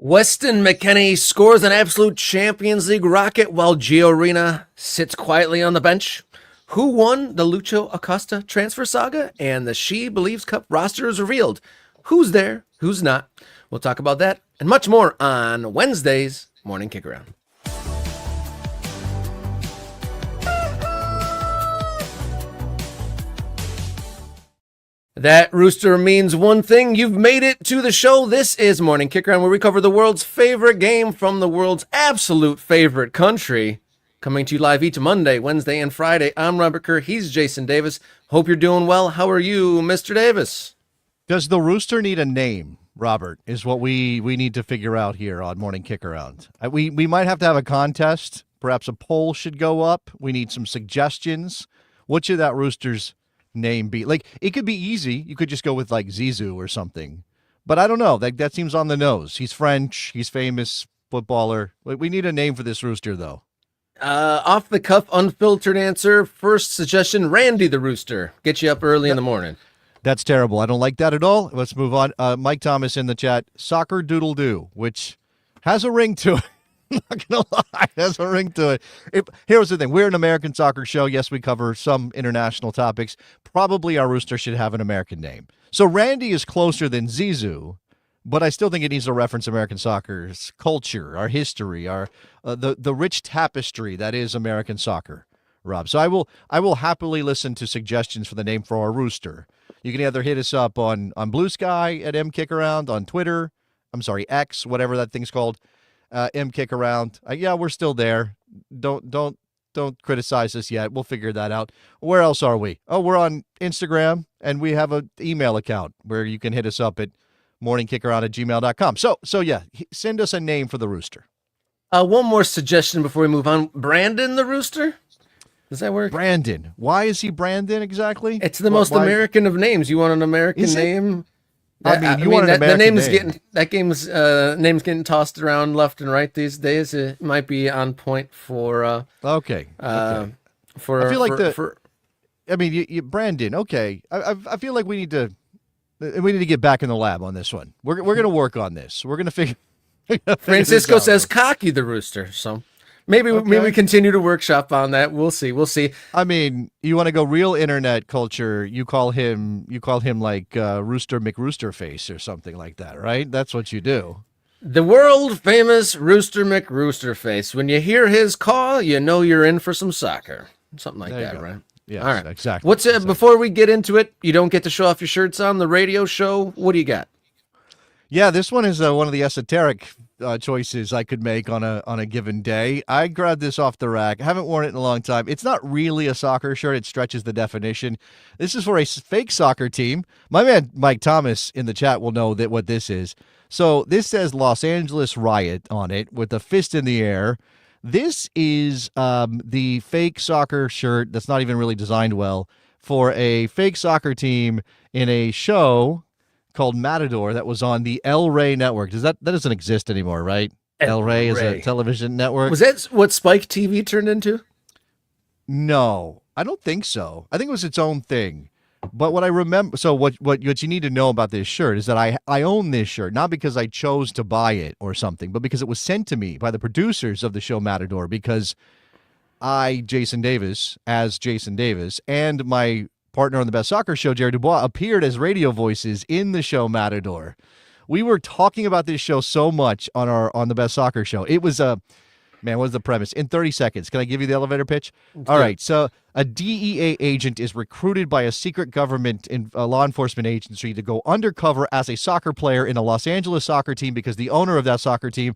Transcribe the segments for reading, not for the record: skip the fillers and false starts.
Weston McKennie scores an absolute Champions League rocket while Gio Reyna sits quietly on the bench. Who won the Lucho Acosta transfer saga? And the SheBelieves Cup roster is revealed. Who's there? Who's not? We'll talk about that and much more on Wednesday's Morning Kickaround. That rooster means one thing. You've made it to the show. This is Morning Kickaround, where we cover the world's favorite game from the world's absolute favorite country. Coming to you live each Monday, Wednesday, and Friday. I'm Robert Kerr. He's Jason Davis. Hope you're doing well. How are you, Mr. Davis? Does the rooster need a name, Robert, is what we need to figure out here on Morning Kickaround. We might have to have a contest. Perhaps a poll should go up. We need some suggestions. What should that rooster's name be? Like, it could be easy. You could just go with, like, Zizou or something. But I don't know. That seems on the nose. He's French. He's famous footballer. We need a name for this rooster, though. Off the cuff, unfiltered answer. First suggestion, Randy the Rooster. Get you up early in the morning. That's terrible. I don't like that at all. Let's move on. Mike Thomas in the chat. Soccer doodle doo, which has a ring to it. I'm not going to lie. It has a ring to it. Here's the thing. We're an American soccer show. Yes, we cover some international topics. Probably our rooster should have an American name. So Randy is closer than Zizou, but I still think it needs to reference American soccer's culture, our history, our the rich tapestry that is American soccer, Rob. So I will happily listen to suggestions for the name for our rooster. You can either hit us up on Blue Sky at MKickaround, on Twitter, X, whatever that thing's called, MKickaround. Yeah, we're still there. Don't criticize us yet. We'll figure that out. Where else are we? Oh, we're on Instagram, and we have an email account where you can hit us up at morningkickaround@gmail.com. So yeah, send us a name for the rooster. One more suggestion before we move on. Brandon the Rooster? Does that work? Brandon. Why is he Brandon exactly? It's the most American of names. You want an American name? I mean, you want an American name. Name's getting tossed around left and right these days. It might be on point for okay. I feel like Brandon. Okay, I feel like we need to get back in the lab on this one. We're going to work on this. We're going to figure. Francisco says Cocky the Rooster. So maybe we continue to workshop on that. We'll see. I mean, you want to go real internet culture? You call him like Rooster McRoosterface or something like that, right? That's what you do. The world famous Rooster McRoosterface. When you hear his call, you know you're in for some soccer. Something like that, right? Yeah. All right. Exactly. What's before we get into it? You don't get to show off your shirts on the radio show. What do you got? Yeah, this one is one of the esoteric choices I could make on a given day. I grabbed this off the rack. I haven't worn it in a long time. It's not really a soccer shirt. It stretches the definition. This is for a fake soccer team. My man Mike Thomas in the chat will know what this is. So this says Los Angeles Riot on it with a fist in the air. This is the fake soccer shirt that's not even really designed well for a fake soccer team in a show called Matador that was on the El Rey network. That doesn't exist anymore, right? El Rey is a television network. Was that what Spike TV turned into? No, I don't think so. I think it was its own thing. But what I remember, so what you need to know about this shirt is that I own this shirt, not because I chose to buy it or something, but because it was sent to me by the producers of the show Matador, because Jason Davis, and my partner on the Best Soccer Show, Jared Dubois, appeared as radio voices in the show Matador. We were talking about this show so much on the Best Soccer Show. It was what was the premise? In 30 seconds, can I give you the elevator pitch? All right, so a DEA agent is recruited by a secret government law enforcement agency to go undercover as a soccer player in a Los Angeles soccer team because the owner of that soccer team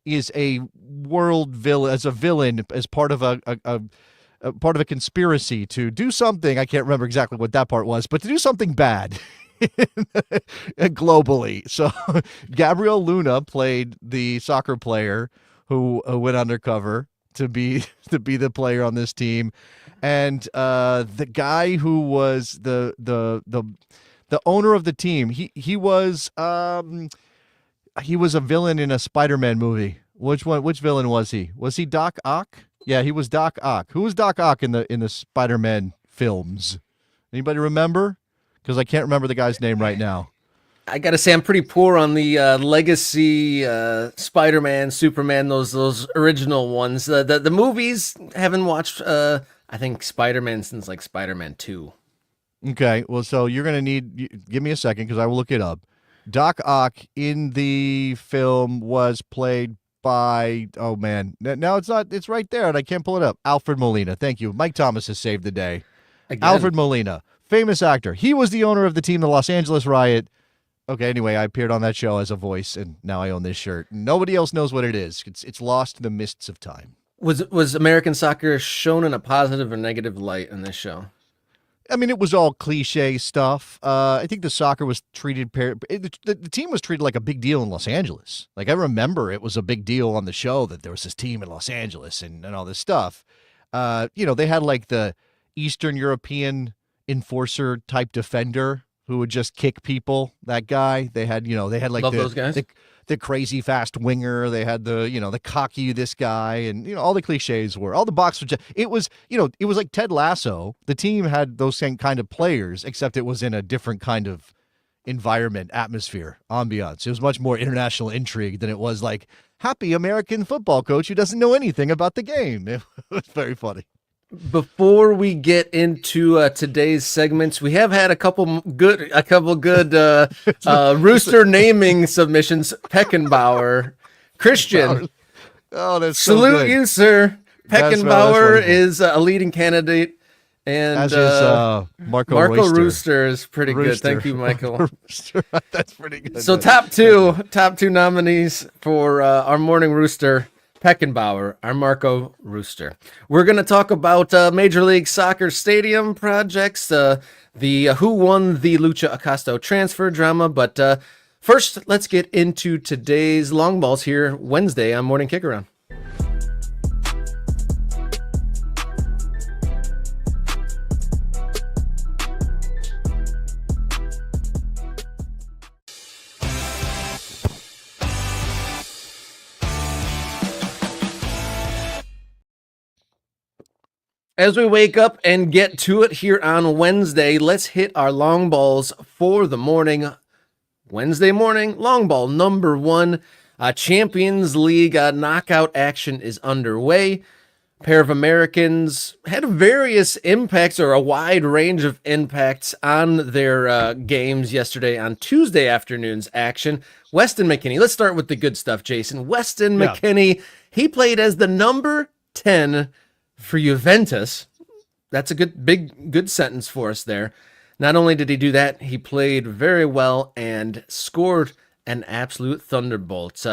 is a villain as part of a conspiracy to do something. I can't remember exactly what that part was, but to do something bad globally. So Gabriel Luna played the soccer player who went undercover to be the player on this team, and the guy who was the owner of the team. He was a villain in a Spider-Man movie. Which villain was he? Was he Doc Ock? Yeah, he was Doc Ock. Who was Doc Ock in the Spider-Man films? Anybody remember? Because I can't remember the guy's name right now. I gotta say, I'm pretty poor on the legacy Spider-Man, Superman, those original ones. The movies, haven't watched. I think Spider-Man since like Spider-Man 2. Okay, well, so you're going to give me a second because I will look it up. Doc Ock in the film was played by, oh man, no, it's not, it's right there and I can't pull it up. Alfred Molina. Thank you. Mike Thomas has saved the day. Again. Alfred Molina, famous actor. He was the owner of the team, the Los Angeles Riot. Okay, anyway, I appeared on that show as a voice and now I own this shirt. Nobody else knows what it is. It's lost in the mists of time. Was American soccer shown in a positive or negative light in this show? I mean, it was all cliche stuff. I think the soccer was treated, the team was treated like a big deal in Los Angeles. Like, I remember it was a big deal on the show that there was this team in Los Angeles and all this stuff. They had like the Eastern European enforcer type defender who would just kick people. That guy. They had like Love those guys. The crazy fast winger. They had the cocky this guy, and all the cliches were all the box. It was like Ted Lasso. The team had those same kind of players, except it was in a different kind of environment, atmosphere, ambiance. It was much more international intrigue than it was like happy American football coach who doesn't know anything about the game. It was very funny. Before we get into today's segments, we have had a couple good rooster naming submissions. Peckenbauer, Christian. Oh, that's so salute good. you, sir. That's Peckenbauer wonderful. is a leading candidate, and As is Marco Rooster is pretty good. Thank you, Michael. Rooster. That's pretty good. So top two nominees for our morning rooster. Peckenbauer, our Marco Rooster. We're going to talk about Major League Soccer stadium projects, the who won the Lucha Acosta transfer drama. But first, let's get into today's long balls here Wednesday on Morning Kickaround. As we wake up and get to it here on Wednesday, let's hit our long balls for the morning. Wednesday morning, long ball number one. Champions League knockout action is underway. A pair of Americans had various impacts or a wide range of impacts on their games yesterday on Tuesday afternoon's action. Weston McKennie, let's start with the good stuff, Jason. Weston McKennie, he played as the number 10 for Juventus. That's a good sentence for us there. Not only did he do that, he played very well and scored an absolute thunderbolt.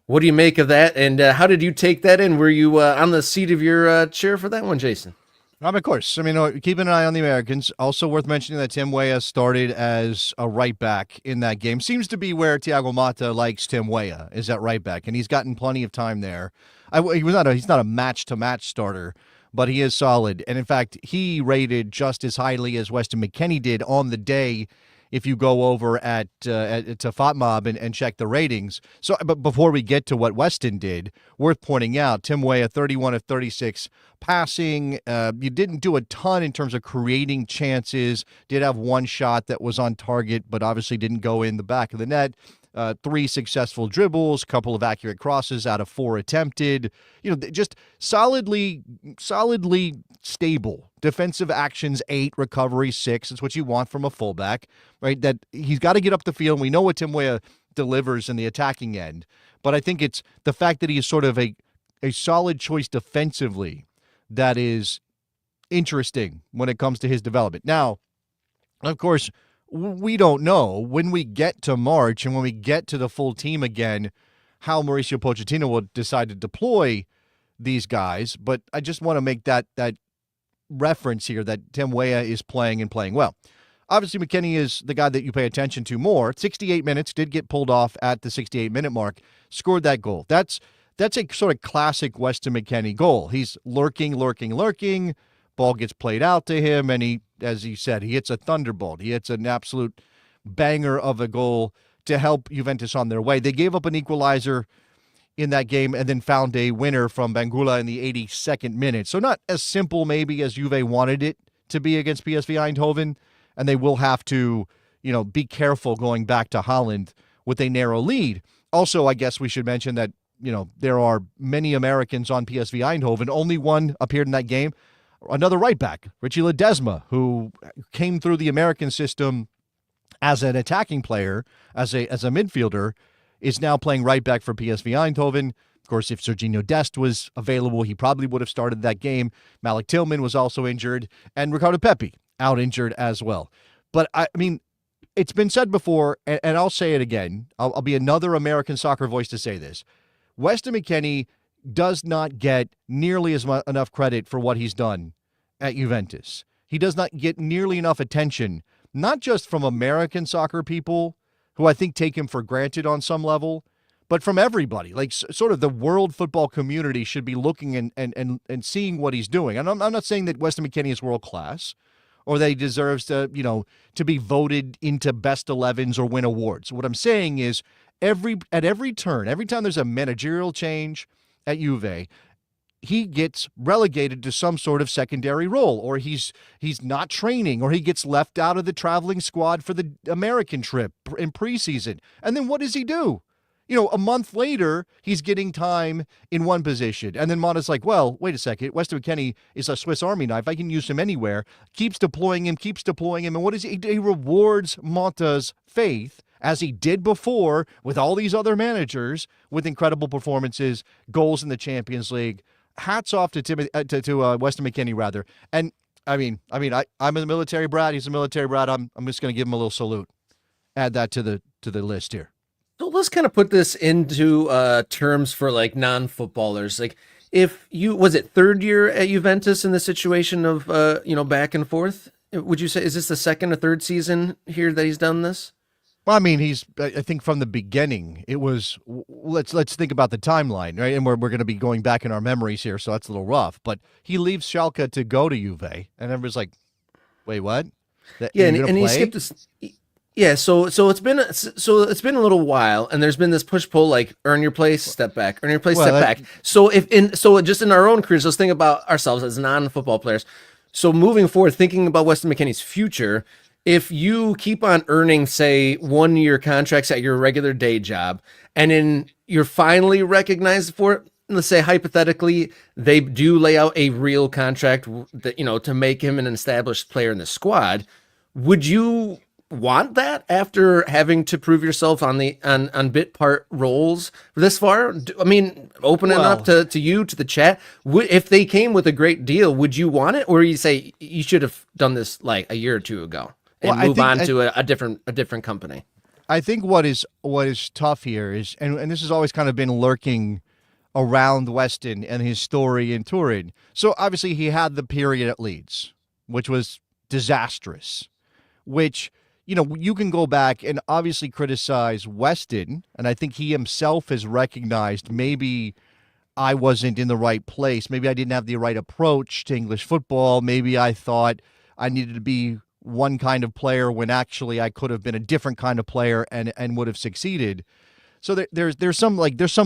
What do you make of that? And how did you take that in? Were you on the seat of your chair for that one, Jason? Of course. I mean, keeping an eye on the Americans. Also worth mentioning that Tim Weah started as a right back in that game. Seems to be where Thiago Motta likes Tim Weah, is at right back, and he's gotten plenty of time there. He's not a match-to-match starter, but he is solid. And in fact, he rated just as highly as Weston McKennie did on the day. If you go over to FOTMob and check the ratings. So, but before we get to what Weston did, worth pointing out, Tim Weah, 31 of 36 passing. You didn't do a ton in terms of creating chances. Did have one shot that was on target, but obviously didn't go in the back of the net. 3 successful dribbles, couple of accurate crosses out of 4 attempted. Just solidly stable. Defensive actions 8, recovery 6. It's what you want from a fullback, right? That he's got to get up the field. We know what Tim Weah delivers in the attacking end, but I think it's the fact that he is sort of a solid choice defensively that is interesting when it comes to his development. Now, of course, we don't know when we get to March and when we get to the full team again how Mauricio Pochettino will decide to deploy these guys, but I just want to make that reference here that Tim Weah is playing and playing well. Obviously, McKennie is the guy that you pay attention to more. 68 minutes, did get pulled off at the 68-minute mark, scored that goal. That's a sort of classic Weston McKennie goal. He's lurking. Ball gets played out to him, and he, as he said, he hits a thunderbolt. He hits an absolute banger of a goal to help Juventus on their way. They gave up an equalizer in that game and then found a winner from Bangula in the 82nd minute. So not as simple maybe as Juve wanted it to be against PSV Eindhoven, and they will have to, be careful going back to Holland with a narrow lead. Also, I guess we should mention that, there are many Americans on PSV Eindhoven. Only one appeared in that game. Another right back, Richie Ledesma, who came through the American system as an attacking player, as a midfielder, is now playing right back for PSV Eindhoven. Of course, if Serginho Dest was available, he probably would have started that game. Malik Tillman was also injured, and Ricardo Pepi out injured as well. But, I mean, it's been said before, and I'll say it again. I'll be another American soccer voice to say this. Weston McKennie does not get nearly enough credit for what he's done at Juventus. He does not get nearly enough attention, not just from American soccer people, who I think take him for granted on some level, but from everybody. Like, sort of the world football community should be looking and seeing what he's doing. And I'm not saying that Weston McKennie is world class, or that he deserves to be voted into best 11s or win awards. What I'm saying is at every turn, every time there's a managerial change at Juve, he gets relegated to some sort of secondary role, or he's not training, or he gets left out of the traveling squad for the American trip in preseason. And then what does he do? A month later, he's getting time in one position. And then Mata's like, well, wait a second. Weston McKennie is a Swiss Army knife. I can use him anywhere. Keeps deploying him. And what is he? He rewards Mata's faith, as he did before with all these other managers, with incredible performances, goals in the Champions League. Hats off to Weston McKennie, rather. And I'm a military brat. He's a military brat. I'm just going to give him a little salute. Add that to the list here. So let's kind of put this into terms for like non-footballers. Like, if was it third year at Juventus in the situation of back and forth? Would you say, is this the second or third season here that he's done this? Well, I mean, I think from the beginning, it was, let's think about the timeline, right? And we're going to be going back in our memories here, so that's a little rough. But he leaves Schalke to go to Juve, and everybody's like, wait, what? Yeah, and he skipped this. Yeah, so it's been a little while, and there's been this push-pull, like, earn your place, step back, earn your place, step back. So just in our own careers, let's think about ourselves as non-football players. So moving forward, thinking about Weston McKennie's future, if you keep on earning, say, 1-year contracts at your regular day job, and then you're finally recognized for it, let's say hypothetically they do lay out a real contract that, to make him an established player in the squad, would you want that after having to prove yourself on bit part roles this far? I mean, opening up to you, to the chat, if they came with a great deal, would you want it, or you say you should have done this like a year or two ago and move on to a different company? I think what is tough here is, and this has always kind of been lurking around Weston and his story in Turin. So obviously he had the period at Leeds, which was disastrous, which, you can go back and obviously criticize Weston, and I think he himself has recognized maybe I wasn't in the right place. Maybe I didn't have the right approach to English football. Maybe I thought I needed to be one kind of player when actually I could have been a different kind of player and would have succeeded. So there's some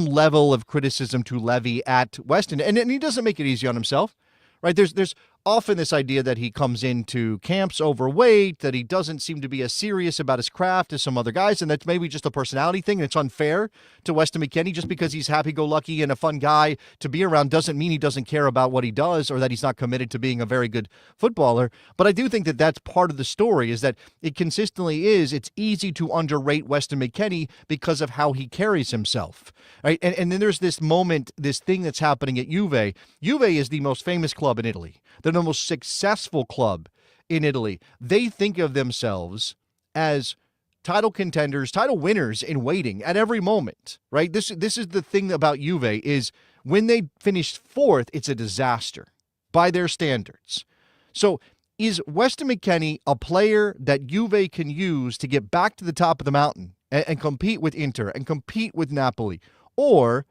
level of criticism to levy at Weston, and he doesn't make it easy on himself, right? There's often this idea that he comes into camps overweight, that he doesn't seem to be as serious about his craft as some other guys, and that's maybe just a personality thing, and it's unfair to Weston McKennie. Just because he's happy-go-lucky and a fun guy to be around doesn't mean he doesn't care about what he does, or that he's not committed to being a very good footballer. But I do think that that's part of the story, is that it consistently is. It's easy to underrate Weston McKennie because of how he carries himself, right? And then there's this moment, this thing that's happening at Juve. Juve is the most famous club in Italy. They're the most successful club in Italy. They think of themselves as title contenders, title winners in waiting at every moment, right? This is the thing about Juve, is when they finish fourth, it's a disaster by their standards. So is Weston McKennie a player that Juve can use to get back to the top of the mountain and compete with Inter and compete with Napoli? Or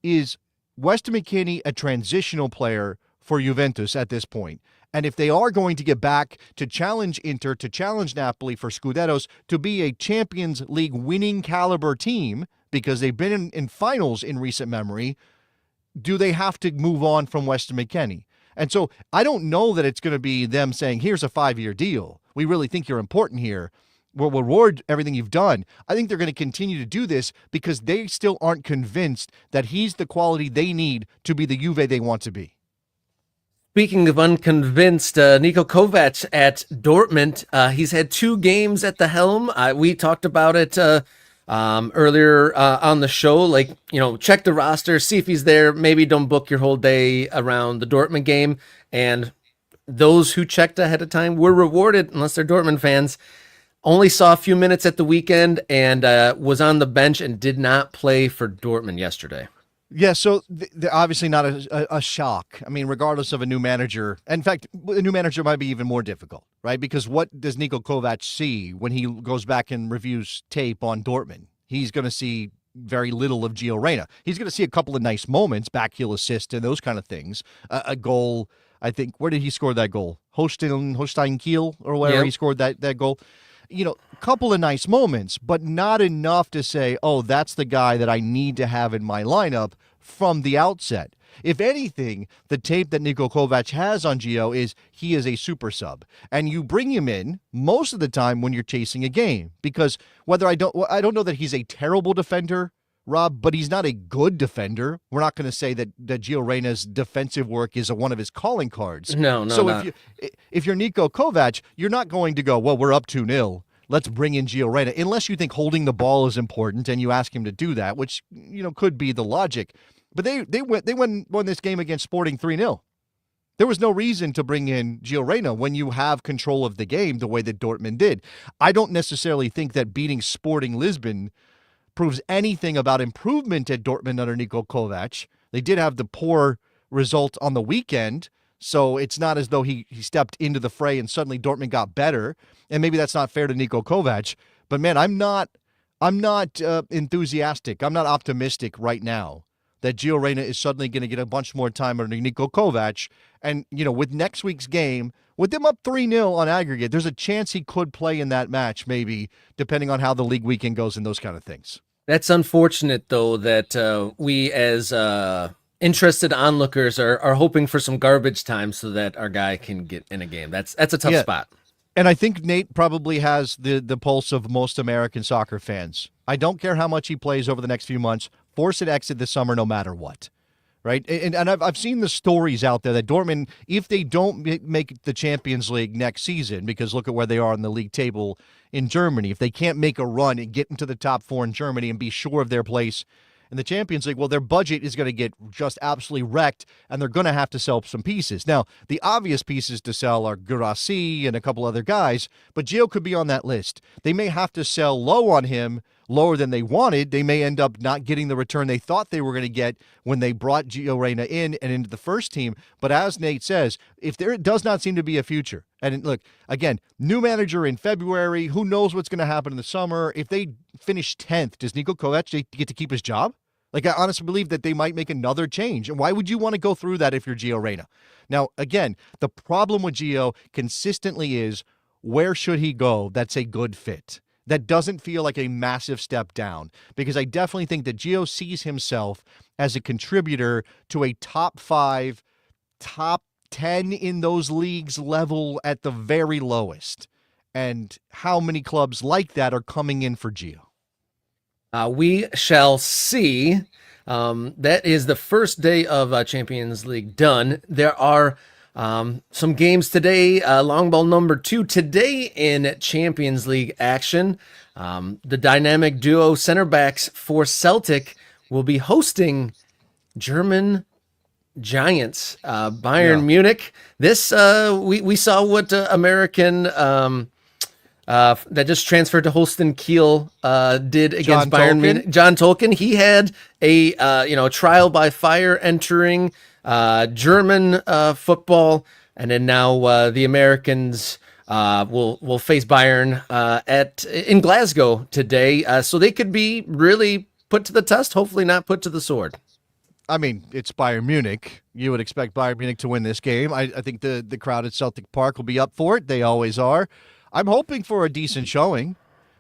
is Weston McKennie a transitional player for Juventus at this point? And if they are going to get back to challenge Inter, to challenge Napoli for Scudettos, to be a Champions League winning caliber team, because they've been in finals in recent memory, do they have to move on from Weston McKennie? And so I don't know that it's going to be them saying, here's a 5-year deal. We really think you're important here. will reward everything you've done. I think they're going to continue to do this because they still aren't convinced that he's the quality they need to be the Juve they want to be. Speaking of unconvinced, Niko Kovac at Dortmund, he's had 2 games at the helm. We talked about it earlier on the show. Like, check the roster, see if he's there. Maybe don't book your whole day around the Dortmund game. And those who checked ahead of time were rewarded, unless they're Dortmund fans. Only saw a few minutes at the weekend and was on the bench and did not play for Dortmund yesterday. Yeah, so they're obviously not a shock. I mean, regardless of a new manager. In fact, a new manager might be even more difficult, right? Because what does Niko Kovac see when he goes back and reviews tape on Dortmund? He's going to see very little of Gio Reyna. He's going to see a couple of nice moments, back heel assist and those kind of things. A goal, I think, where did he score that goal? Holstein Kiel or wherever he scored that goal. A couple of nice moments, but not enough to say, oh, that's the guy that I need to have in my lineup from the outset. If anything, the tape that Niko Kovac has on Gio is he is a super sub. And you bring him in most of the time when you're chasing a game. Because I don't know that he's a terrible defender, Rob, but he's not a good defender. We're not going to say that Gio Reyna's defensive work is one of his calling cards. No. So not. if you're Niko Kovac, you're not going to go, well, we're up 2-0. Let's bring in Gio Reyna, unless you think holding the ball is important and you ask him to do that, which could be the logic. But they won this game against Sporting 3-0. There was no reason to bring in Gio Reyna when you have control of the game the way that Dortmund did. I don't necessarily think that beating Sporting Lisbon proves anything about improvement at Dortmund under Niko Kovac. They did have the poor result on the weekend, so it's not as though he stepped into the fray and suddenly Dortmund got better. And maybe that's not fair to Niko Kovac. But man, I'm not enthusiastic. I'm not optimistic right now that Gio Reyna is suddenly going to get a bunch more time under Niko Kovac. And with next week's game, with them up 3-0 on aggregate, there's a chance he could play in that match, maybe, depending on how the league weekend goes and those kind of things. That's unfortunate, though, that we as interested onlookers are hoping for some garbage time so that our guy can get in a game. That's a tough spot. And I think Nate probably has the pulse of most American soccer fans. I don't care how much he plays over the next few months. Force an exit this summer no matter what. Right? And I've seen the stories out there that Dortmund, if they don't make the Champions League next season, because look at where they are on the league table in Germany, if they can't make a run and get into the top 4 in Germany and be sure of their place in the Champions League, well, their budget is going to get just absolutely wrecked, and they're going to have to sell some pieces. Now, the obvious pieces to sell are Guirassy and a couple other guys, but Gio could be on that list. They may have to sell low on him, lower than they wanted. They may end up not getting the return they thought they were going to get when they brought Gio Reyna in and into the first team. But as Nate says, if there does not seem to be a future, and look, again, new manager in February, who knows what's going to happen in the summer? If they finish 10th, does Niko Kovac get to keep his job? Like, I honestly believe that they might make another change. And why would you want to go through that if you're Gio Reyna? Now, again, the problem with Gio consistently is, where should he go that's a good fit? That doesn't feel like a massive step down, because I definitely think that Gio sees himself as a contributor to a top 5, top 10 in those leagues level at the very lowest. And how many clubs like that are coming in for Gio? We shall see. That is the first day of Champions League done. There are some games today. Long ball number 2 today in Champions League action. The dynamic duo center backs for Celtic will be hosting German giants, Bayern Munich. This we saw what American that just transferred to Holstein Kiel did against Bayern Munich. John Tolkien. He had a trial by fire entering German football, and then now the Americans will face Bayern in Glasgow today. So they could be really put to the test. Hopefully not put to the sword. I mean, it's Bayern Munich. You would expect Bayern Munich to win this game. I think the crowd at Celtic Park will be up for it. They always are. I'm hoping for a decent showing,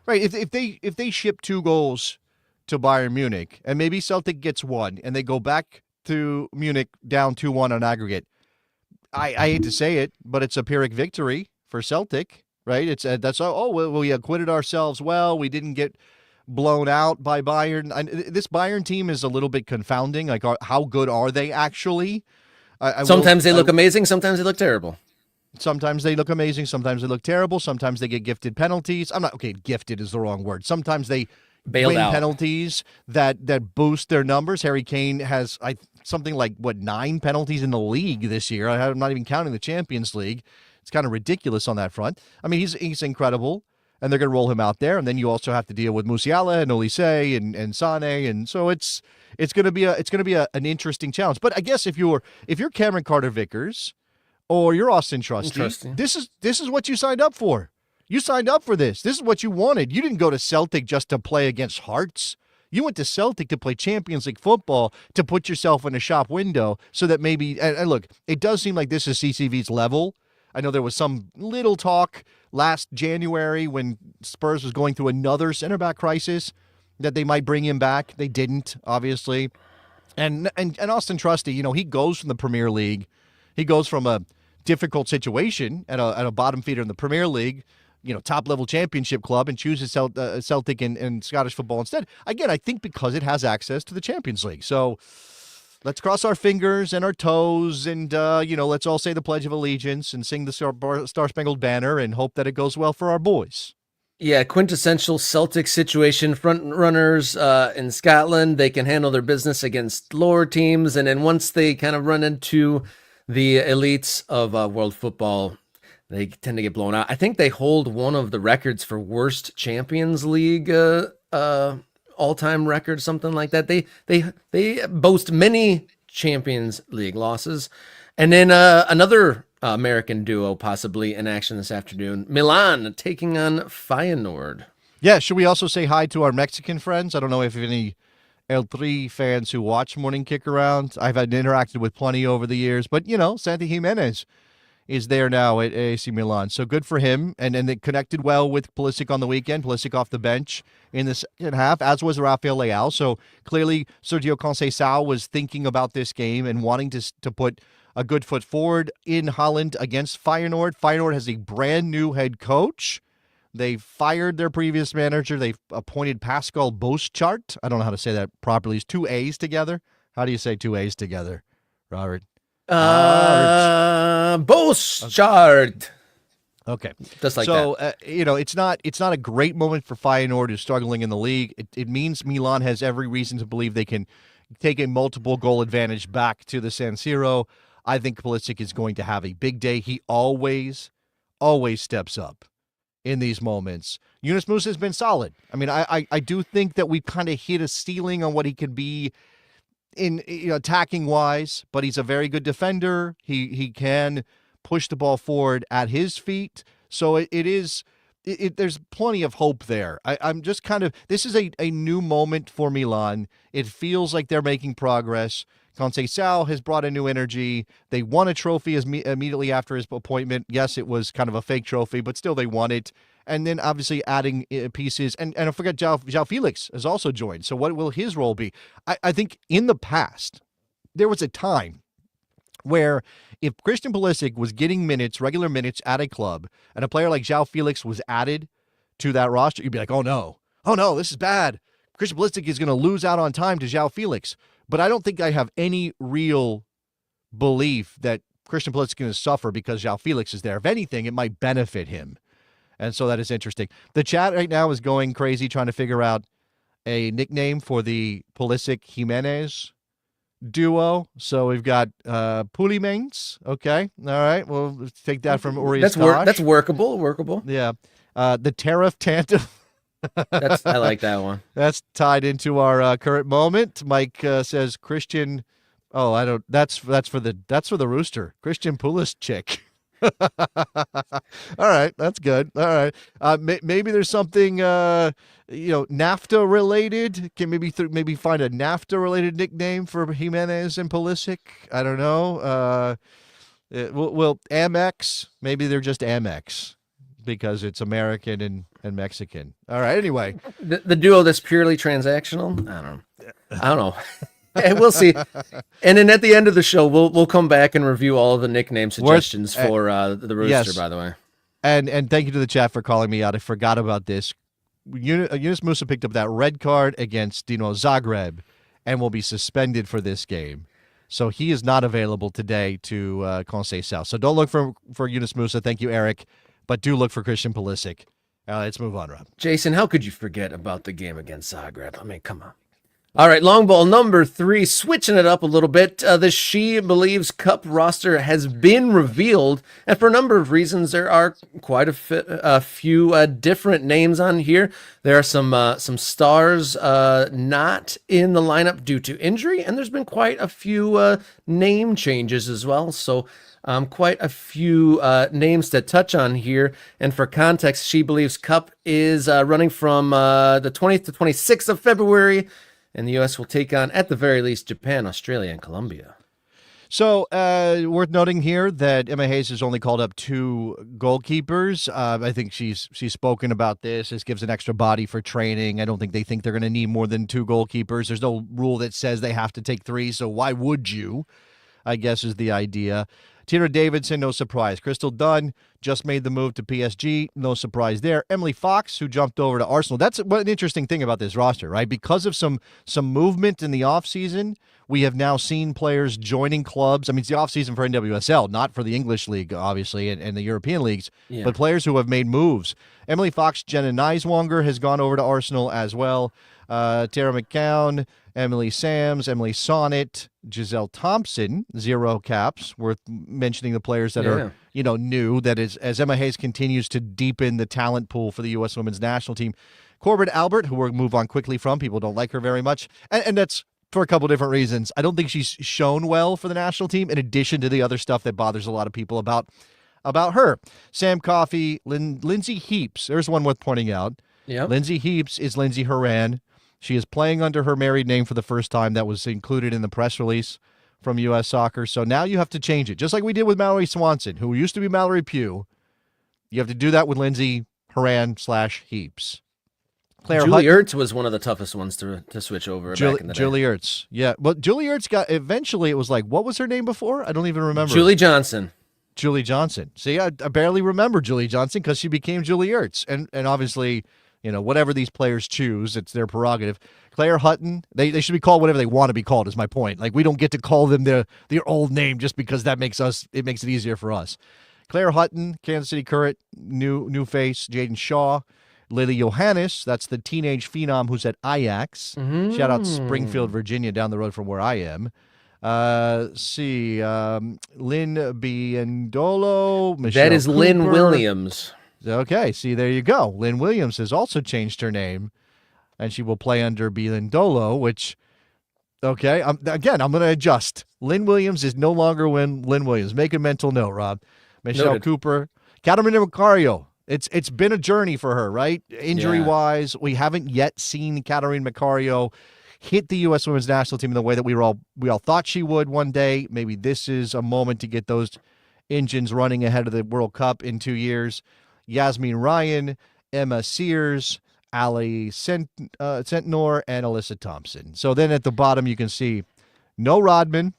right? If they ship 2 goals to Bayern Munich and maybe Celtic gets 1 and they go back to Munich down 2-1 on aggregate, I hate to say it, but it's a Pyrrhic victory for Celtic. right? It's that's we acquitted ourselves well. We didn't get blown out by Bayern. This Bayern team is a little bit confounding. Like, how good are they actually? Sometimes they look amazing. Sometimes they look terrible. Sometimes they look amazing. Sometimes they look terrible. Sometimes they get gifted penalties. Gifted is the wrong word. Sometimes they Bailed win out. penalties that boost their numbers. Harry Kane has something like 9 penalties in the league this year. I'm not even counting the Champions League. It's kind of ridiculous on that front. I mean, he's incredible, and they're going to roll him out there. And then you also have to deal with Musiala and Olise and Sane, and so it's going to be an interesting challenge. But I guess if you're Cameron Carter-Vickers or you're Austin Trusty, this is what you signed up for. You signed up for this. This is what you wanted. You didn't go to Celtic just to play against Hearts. You went to Celtic to play Champions League football, to put yourself in a shop window so that maybe, and look, it does seem like this is CCV's level. I know there was some little talk last January when Spurs was going through another center back crisis that they might bring him back. They didn't, obviously. And Austin Trusty, he goes from the Premier League. He goes from a difficult situation at a bottom feeder in the Premier League, top level championship club, and chooses Celtic and Scottish football instead. Again, I think because it has access to the Champions League. So let's cross our fingers and our toes and, let's all say the Pledge of Allegiance and sing the Star-Spangled Banner and hope that it goes well for our boys. Yeah, quintessential Celtic situation. Front runners in Scotland, they can handle their business against lower teams. And then once they kind of run into the elites of world football, they tend to get blown out. I think they hold one of the records for worst Champions League all-time record, something like that. They boast many Champions League losses. And then another American duo possibly in action this afternoon. Milan taking on Feyenoord. Yeah, should we also say hi to our Mexican friends? I don't know if any El Tri fans who watch Morning Kick Around. I've interacted with plenty over the years, but Santi Jimenez is there now at AC Milan. So good for him. And they connected well with Pulisic on the weekend. Pulisic off the bench in the second half, as was Rafael Leao. So clearly Sergio Conceição was thinking about this game and wanting to put a good foot forward in Holland against Feyenoord. Feyenoord has a brand new head coach. They fired their previous manager. They appointed Pascal Boschart. I don't know how to say that properly. It's 2 A's together. How do you say 2 A's together, Robert? Boschart. Okay. Just like that. So, it's not a great moment for Feyenoord, who's struggling in the league. It means Milan has every reason to believe they can take a multiple goal advantage back to the San Siro. I think Pulisic is going to have a big day. He always steps up in these moments. Yunus Musa has been solid. I mean, I do think that we've kind of hit a ceiling on what he can be in attacking wise, but he's a very good defender. He can push the ball forward at his feet. So there's plenty of hope there. I'm just this is a new moment for Milan. It feels like they're making progress. Conceição has brought a new energy. They won a trophy immediately after his appointment. Yes, it was kind of a fake trophy, but still they won it. And then obviously adding pieces. And I forget, João Felix has also joined. So what will his role be? I think in the past, there was a time where if Christian Pulisic was getting regular minutes at a club, and a player like João Felix was added to that roster, you'd be like, oh no, this is bad. Christian Pulisic is going to lose out on time to João Felix. But I don't think I have any real belief that Christian Pulisic is going to suffer because João Felix is there. If anything, it might benefit him. And so that is interesting. The chat right now is going crazy trying to figure out a nickname for the Pulisic-Jimenez duo. So we've got Pulimains. Okay. All right. Well, let's take that from Urias. That's workable. Yeah. The Tariff Tandem. I like that one. That's tied into our current moment. Mike says Christian. Oh, I don't. That's for the Rooster. Christian Pulisic. All right, that's good. All right, maybe there's something NAFTA related. Can maybe find a NAFTA related nickname for Jimenez and Pulisic. I don't know. Well, Amex. Maybe they're just Amex because it's American and Mexican. All right. Anyway, the duo that's purely transactional. I don't know. We'll see. And then at the end of the show, we'll come back and review all of the nickname suggestions for the Rooster. Yes. By the way, And thank you to the chat for calling me out. I forgot about this. Yunus Musa picked up that red card against Dinamo Zagreb and will be suspended for this game. So he is not available today to Conseil South. So don't look for Yunus Musa. Thank you, Eric. But do look for Christian Pulisic. Let's move on, Rob. Jason, how could you forget about the game against Zagreb? I mean, come on. All right, long ball number 3, switching it up a little bit. The She Believes Cup roster has been revealed, and for a number of reasons, there are quite a few different names on here. There are some stars not in the lineup due to injury, and there's been quite a few name changes as well. So quite a few names to touch on here. And for context, She Believes Cup is running from the 20th to 26th of February. And the U.S. will take on, at the very least, Japan, Australia, and Colombia. So worth noting here that Emma Hayes has only called up 2 goalkeepers. I think she's spoken about this. This gives an extra body for training. I don't think they think they're going to need more than 2 goalkeepers. There's no rule that says they have to take 3, so why would you, I guess is the idea. Tira Davidson, no surprise. Crystal Dunn just made the move to PSG. No surprise there. Emily Fox, who jumped over to Arsenal. That's what an interesting thing about this roster, right? Because of some movement in the offseason, we have now seen players joining clubs. I mean, it's the offseason for NWSL, not for the English League, obviously, and the European leagues, but players who have made moves. Emily Fox, Jenna Neiswanger has gone over to Arsenal as well. Tara McCown, Emily Sams, Emily Sonnet, Giselle Thompson, 0 caps. Worth mentioning the players that are, new. That is, as Emma Hayes continues to deepen the talent pool for the U.S. women's national team. Corbin Albert, who we'll move on quickly from. People don't like her very much. And that's for a couple different reasons. I don't think she's shown well for the national team, in addition to the other stuff that bothers a lot of people about her. Sam Coffey, Lindsay Heaps. There's one worth pointing out. Yep. Lindsay Heaps is Lindsay Horan. She is playing under her married name for the first time. That was included in the press release from U.S. Soccer. So now you have to change it, just like we did with Mallory Swanson, who used to be Mallory Pugh. You have to do that with Lindsay Horan/Heaps. Julie Ertz was one of the toughest ones to switch over back in the day. Julie Ertz, yeah. But Julie Ertz got, eventually it was like, what was her name before? I don't even remember. Julie Johnson. Julie Johnson. See, I barely remember Julie Johnson because she became Julie Ertz. And obviously, whatever these players choose, it's their prerogative. Claire Hutton, they should be called whatever they want to be called, is my point. Like, we don't get to call them their old name just because that makes it easier for us. Claire Hutton, Kansas City Current, new face. Jaden Shaw, Lily Johannes, that's the teenage phenom who's at Ajax. Mm-hmm. Shout out Springfield, Virginia, down the road from where I am. Lynn Biendolo, Michelle That is Cooper. Lynn Williams. Okay, see, there you go. Lynn Williams has also changed her name, and she will play under Biendolo, which, okay, I'm going to adjust. Lynn Williams is no longer Lynn Williams. Make a mental note, Rob. Michelle Noted. Cooper. Catarina Macario. It's been a journey for her, right? Injury-wise, we haven't yet seen Catarina Macario hit the U.S. women's national team in the way that we all thought she would one day. Maybe this is a moment to get those engines running ahead of the World Cup in 2 years. Yasmin Ryan, Emma Sears, Ali Centnor, and Alyssa Thompson. So then at the bottom you can see no Rodman,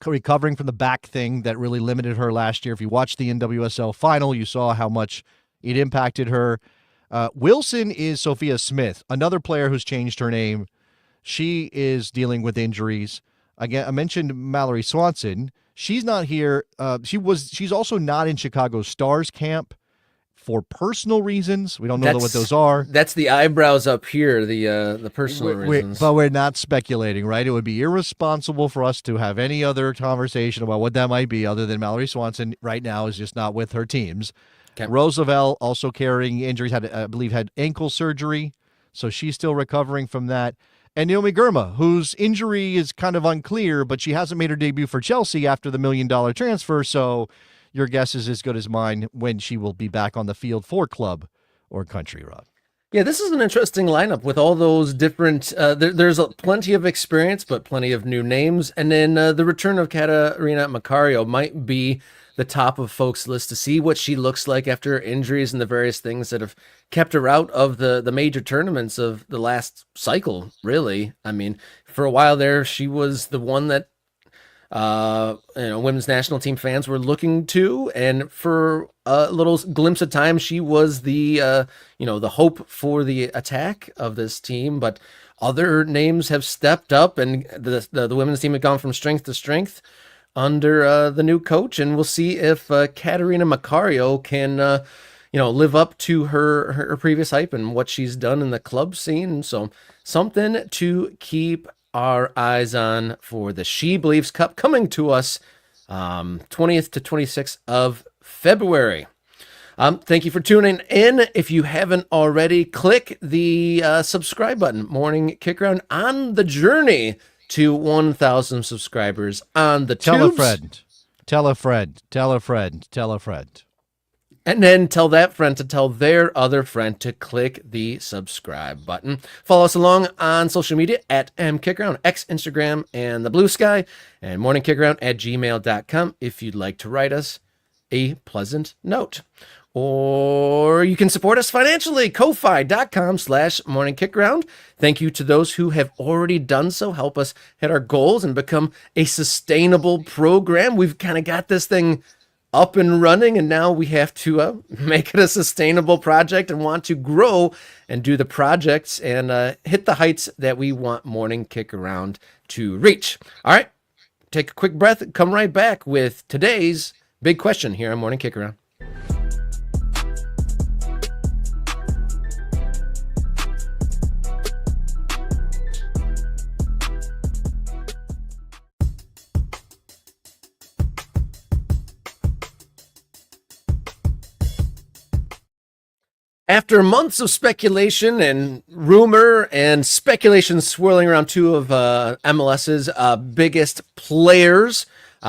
recovering from the back thing that really limited her last year. If you watched the NWSL final, you saw how much it impacted her. Wilson is Sophia Smith, another player who's changed her name. She is dealing with injuries. Again, I mentioned Mallory Swanson. She's not here. She's also not in Chicago Stars camp for personal reasons. We don't know what those are. That's the eyebrows up here, the personal reasons. But we're not speculating, right? It would be irresponsible for us to have any other conversation about what that might be other than Mallory Swanson right now is just not with her teams. Okay. Roosevelt also carrying injuries, I believe had ankle surgery, so she's still recovering from that. And Naomi Girma, whose injury is kind of unclear, but she hasn't made her debut for Chelsea after the $1 million transfer, so your guess is as good as mine when she will be back on the field for club or country, Rob. Yeah, this is an interesting lineup with all those different, there's plenty of experience, but plenty of new names. And then the return of Catarina Macario might be the top of folks' list to see what she looks like after her injuries and the various things that have kept her out of the major tournaments of the last cycle, really. I mean, for a while there, she was the one that women's national team fans were looking to. And for a little glimpse of time, she was the hope for the attack of this team. But other names have stepped up, and the women's team have gone from strength to strength under the new coach. And we'll see if Katerina Macario can, live up to her previous hype and what she's done in the club scene. So something to keep our eyes on for the She Believes Cup coming to us 20th to 26th of February. Thank you for tuning in. If you haven't already, click the subscribe button. Morning Kick Around on the journey to 1,000 subscribers on the Tell tubes. a friend. Tell a friend. Tell a friend. Tell a friend. And then tell that friend to tell their other friend to click the subscribe button. Follow us along on social media at mkickaround, X, Instagram, and the Blue Sky, and morningkickaround@gmail.com if you'd like to write us a pleasant note. Or you can support us financially, ko-fi.com/morningkickaround. Thank you to those who have already done so. Help us hit our goals and become a sustainable program. We've kind of got this thing up and running, and now we have to make it a sustainable project and want to grow and do the projects and hit the heights that we want Morning Kick Around to reach. All right, take a quick breath and come right back with today's big question here on Morning Kick Around. After months of speculation and rumor and speculation swirling around two of MLS's biggest players,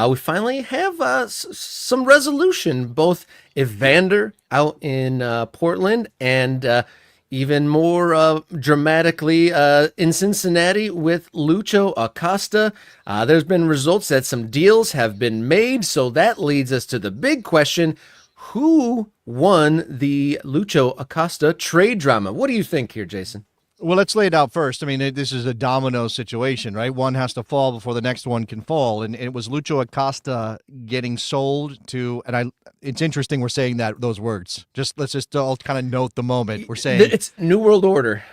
we finally have some resolution. Both Evander out in Portland and even more dramatically in Cincinnati with Lucho Acosta. There's been results that some deals have been made, so that leads us to the big question. Who won the Lucho Acosta trade drama? What do you think here, Jason? Well, let's lay it out first. I mean, this is a domino situation, right? One has to fall before the next one can fall. And it was Lucho Acosta getting sold to, and it's interesting we're saying those words. Let's just all kind of note the moment. We're saying it's New World Order.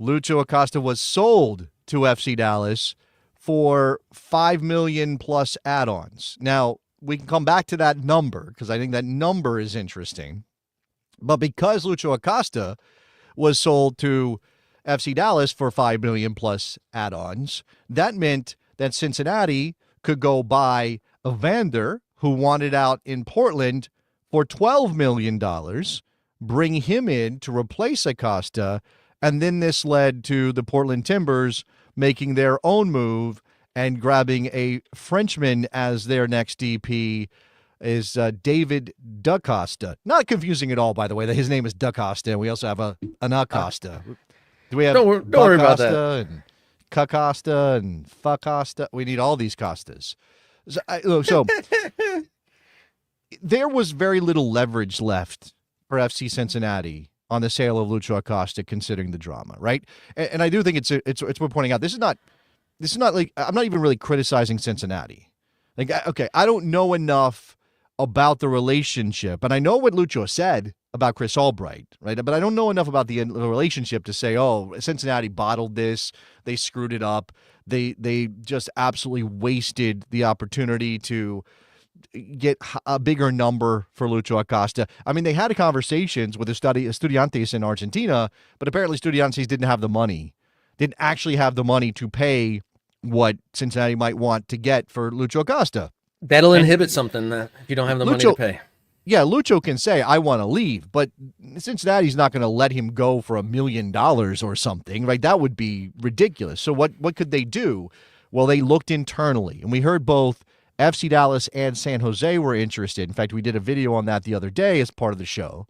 Lucho Acosta was sold to FC Dallas for $5 million plus add-ons. Now, we can come back to that number because I think that number is interesting. But because Lucho Acosta was sold to FC Dallas for $5 million plus add-ons, that meant that Cincinnati could go buy Evander, who wanted out in Portland, for $12 million, bring him in to replace Acosta, and then this led to the Portland Timbers making their own move and grabbing a Frenchman as their next DP is David DaCosta. Not confusing at all, by the way, that his name is DaCosta, and we also have an Acosta. Do we have don't worry about that. And Cacosta and Facosta? We need all these Costas. So there was very little leverage left for FC Cincinnati on the sale of Lucho Acosta, considering the drama, right? And I do think it's worth pointing out. This is not like, I'm not even really criticizing Cincinnati. Like, okay, I don't know enough about the relationship, and I know what Lucho said about Chris Albright, right? But I don't know enough about the relationship to say, oh, Cincinnati bottled this, they screwed it up, they just absolutely wasted the opportunity to get a bigger number for Lucho Acosta. I mean, they had conversations with Estudiantes in Argentina, but apparently Estudiantes didn't actually have the money to pay what Cincinnati might want to get for Lucho Acosta. That'll inhibit something if you don't have the money to pay. Yeah, Lucho can say, I want to leave, but Cincinnati's not going to let him go for $1 million or something, right? That would be ridiculous. So what could they do? Well, they looked internally, and we heard both FC Dallas and San Jose were interested. In fact, we did a video on that the other day as part of the show.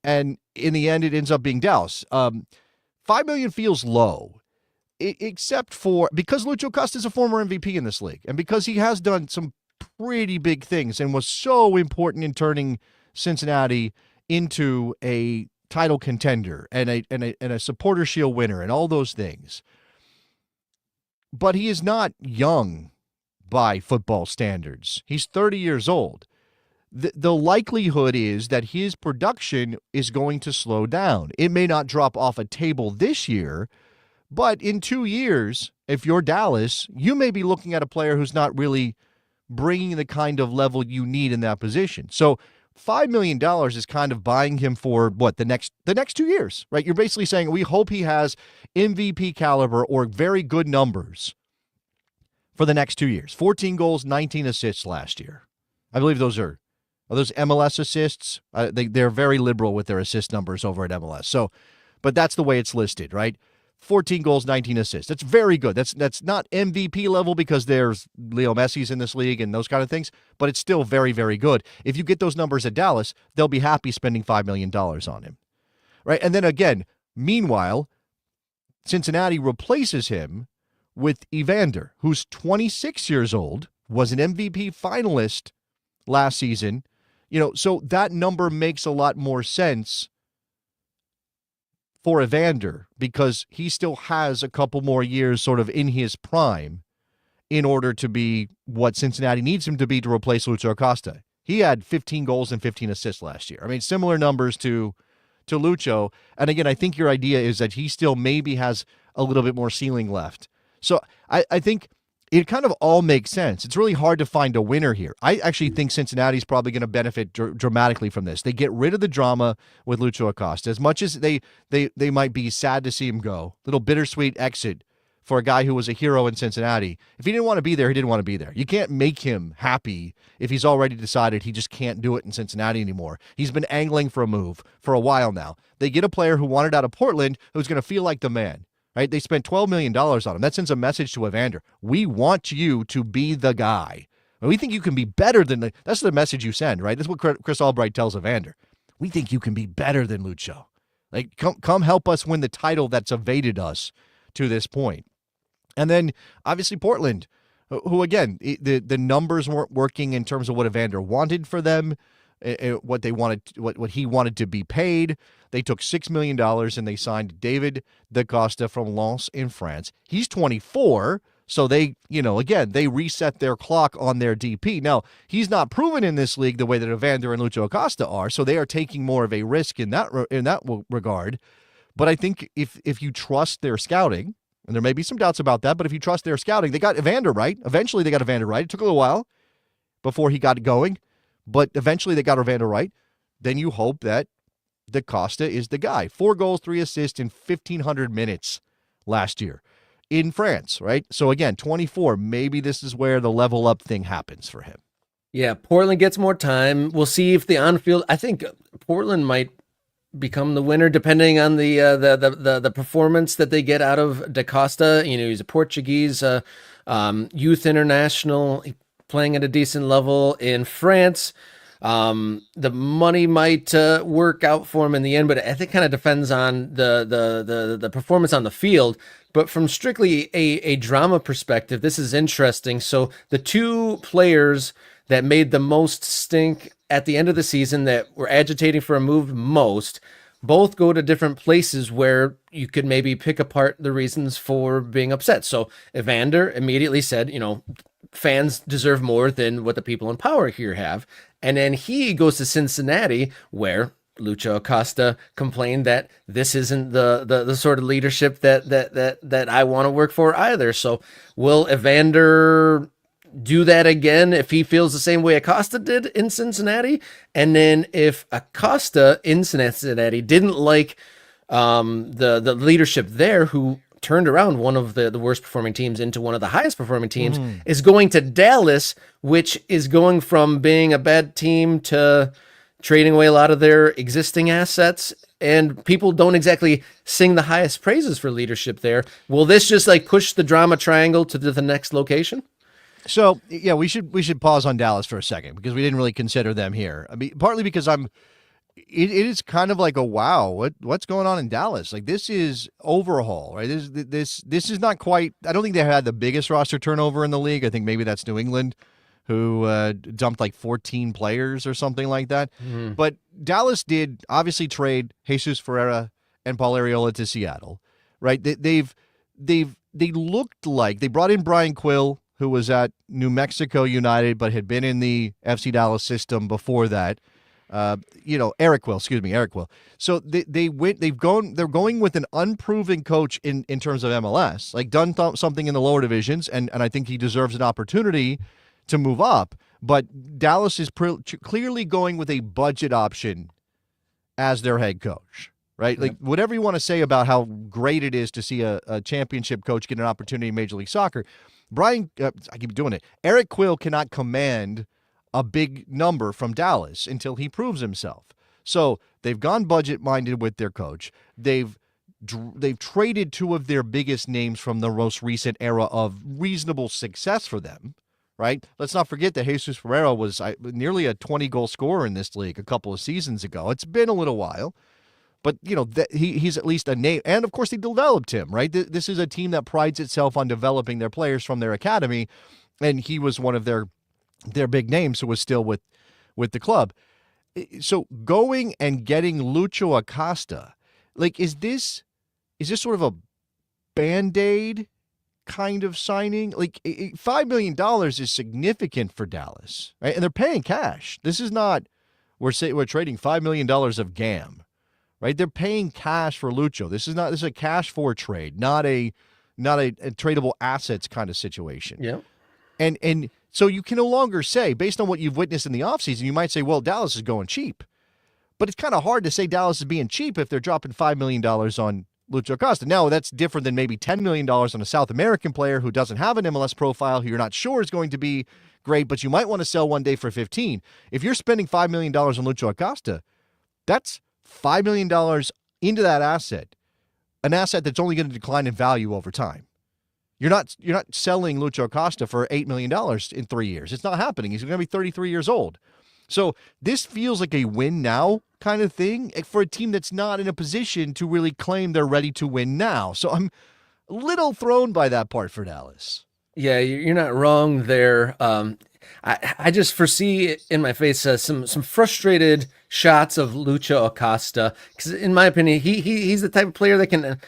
And in the end, it ends up being Dallas. $5 million feels low. Except for because Lucho Acosta is a former MVP in this league, and because he has done some pretty big things and was so important in turning Cincinnati into a title contender and a supporter shield winner and all those things. But he is not young by football standards. He's 30 years old. The likelihood is that his production is going to slow down. It may not drop off a table this year, but in 2 years, if you're Dallas, you may be looking at a player who's not really bringing the kind of level you need in that position. So $5 million is kind of buying him for what, the next 2 years, right? You're basically saying we hope he has MVP caliber or very good numbers for the next 2 years. 14 goals, 19 assists last year. I believe those are those MLS assists. They're very liberal with their assist numbers over at MLS. So, but that's the way it's listed, right? 14 goals, 19 assists. That's very good. That's not MVP level because there's Leo Messi's in this league and those kind of things, but it's still very, very good. If you get those numbers at Dallas, they'll be happy spending $5 million on him, right? And then again, meanwhile, Cincinnati replaces him with Evander, who's 26 years old, was an MVP finalist last season. So that number makes a lot more sense for Evander because he still has a couple more years sort of in his prime in order to be what Cincinnati needs him to be to replace Lucho Acosta. He had 15 goals and 15 assists last year. I mean, similar numbers to Lucho. And again, I think your idea is that he still maybe has a little bit more ceiling left. So I think it kind of all makes sense. It's really hard to find a winner here. I actually think Cincinnati's probably going to benefit dramatically from this. They get rid of the drama with Lucho Acosta. As much as they might be sad to see him go, little bittersweet exit for a guy who was a hero in Cincinnati. If he didn't want to be there, he didn't want to be there. You can't make him happy if he's already decided he just can't do it in Cincinnati anymore. He's been angling for a move for a while now. They get a player who wanted out of Portland who's going to feel like the man. Right? They spent $12 million on him. That sends a message to Evander. We want you to be the guy. And we think you can be better than that's the message you send, right? That's what Chris Albright tells Evander. We think you can be better than Lucho. Like, come help us win the title that's evaded us to this point. And then, obviously, Portland, who, again, the numbers weren't working in terms of what Evander wanted for them, what they wanted, what he wanted to be paid. They took $6 million and they signed David Da Costa from Lens in France. He's 24, so they, again, they reset their clock on their DP. Now, he's not proven in this league the way that Evander and Lucho Acosta are, so they are taking more of a risk in that regard. But I think if you trust their scouting, and there may be some doubts about that, but if you trust their scouting, they got Evander right. Eventually, they got Evander right. It took a little while before he got going, but eventually they got Evander right. Then you hope that Da Costa is the guy. 4 goals, 3 assists in 1,500 minutes last year in France, right? So again, 24, maybe this is where the level up thing happens for him. Yeah, Portland gets more time. We'll see if the on-field, I think Portland might become the winner depending on the performance that they get out of Da Costa. He's a Portuguese youth international playing at a decent level in France. The money might work out for him in the end, but I think it kind of depends on the performance on the field. But from strictly a drama perspective, this is interesting. So the two players that made the most stink at the end of the season, that were agitating for a move most, both go to different places where you could maybe pick apart the reasons for being upset. So Evander immediately said, fans deserve more than what the people in power here have. And then he goes to Cincinnati, where Lucho Acosta complained that this isn't the sort of leadership that I want to work for either. So will Evander do that again if he feels the same way Acosta did in Cincinnati? And then if Acosta in Cincinnati didn't like the leadership there, who turned around one of the worst performing teams into one of the highest performing teams, is going to Dallas, which is going from being a bad team to trading away a lot of their existing assets, and people don't exactly sing the highest praises for leadership there. Will this just push the drama triangle to the next location? So, yeah, we should pause on Dallas for a second because we didn't really consider them here. I mean, partly because it is kind of like a wow, what's going on in Dallas? This is overhaul, right? This is not quite. I don't think they had the biggest roster turnover in the league. I think maybe that's New England, who dumped 14 players or something like that. Mm-hmm. But Dallas did obviously trade Jesus Ferreira and Paul Arriola to Seattle, right? They looked like they brought in Brian Quill, who was at New Mexico United but had been in the FC Dallas system before that. Eric Will. So they're going with an unproven coach in terms of MLS, like done something in the lower divisions, and I think he deserves an opportunity to move up. But Dallas is clearly going with a budget option as their head coach, right? Like whatever you want to say about how great it is to see a championship coach get an opportunity in Major League Soccer, I keep doing it. Eric Quill cannot command a big number from Dallas until he proves himself. So they've gone budget-minded with their coach. They've traded two of their biggest names from the most recent era of reasonable success for them, right? Let's not forget that Jesus Ferreira was nearly a 20-goal scorer in this league a couple of seasons ago. It's been a little while, but he's at least a name. And, of course, they developed him, right? This is a team that prides itself on developing their players from their academy, and he was one of their big names who was still with the club. So going and getting Lucho Acosta, like, is this sort of a Band-Aid kind of signing? Like, $5 million is significant for Dallas, right? And they're paying cash. This is not, we're trading $5 million of GAM, right? They're paying cash for Lucho. This is a cash for trade, not a tradable assets kind of situation. Yeah. And so you can no longer say, based on what you've witnessed in the offseason, you might say, well, Dallas is going cheap. But it's kind of hard to say Dallas is being cheap if they're dropping $5 million on Lucho Acosta. Now, that's different than maybe $10 million on a South American player who doesn't have an MLS profile, who you're not sure is going to be great, but you might want to sell one day for 15. If you're spending $5 million on Lucho Acosta, that's $5 million into that asset, an asset that's only going to decline in value over time. You're not selling Lucho Acosta for $8 million in 3 years. It's not happening. He's going to be 33 years old. So this feels like a win now kind of thing for a team that's not in a position to really claim they're ready to win now. So I'm a little thrown by that part for Dallas. Yeah, you're not wrong there. I just foresee in my face some frustrated shots of Lucho Acosta, because in my opinion, he's the type of player that can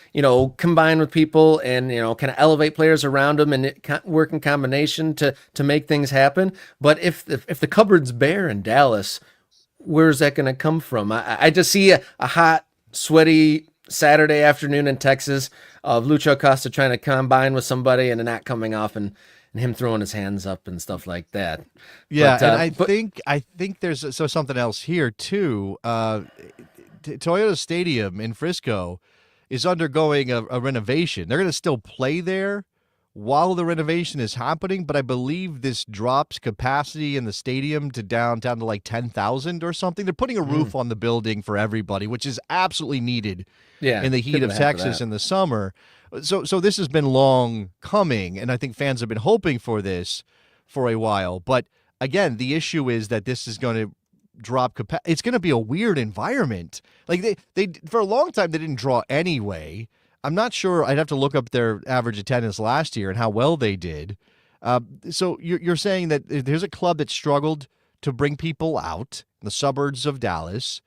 combine with people and kind of elevate players around him and work in combination to make things happen. But if the cupboard's bare in Dallas, where's that going to come from? I just see a hot, sweaty Saturday afternoon in Texas of Lucho Acosta trying to combine with somebody and not coming off and him throwing his hands up and stuff like that. Yeah, and I think there's something else here too. Toyota Stadium in Frisco is undergoing a renovation. They're going to still play there while the renovation is happening, but I believe this drops capacity in the stadium down to like 10,000 or something. They're putting a roof on the building for everybody, which is absolutely needed in the heat of Texas in the summer. So this has been long coming, and I think fans have been hoping for this for a while. But again, the issue is that this is going to drop capacity. It's going to be a weird environment. Like they for a long time they didn't draw anyway. I'm not sure. I'd have to look up their average attendance last year and how well they did. So you're saying that there's a club that struggled to bring people out in the suburbs of Dallas.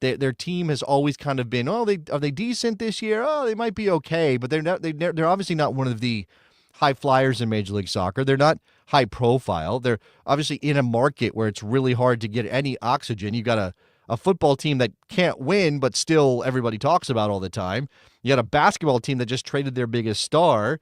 Their team has always kind of been, are they decent this year? Oh, they might be okay, but they're obviously not one of the high flyers in Major League Soccer. They're not high profile. They're obviously in a market where it's really hard to get any oxygen. You got a football team that can't win, but still everybody talks about all the time. You got a basketball team that just traded their biggest star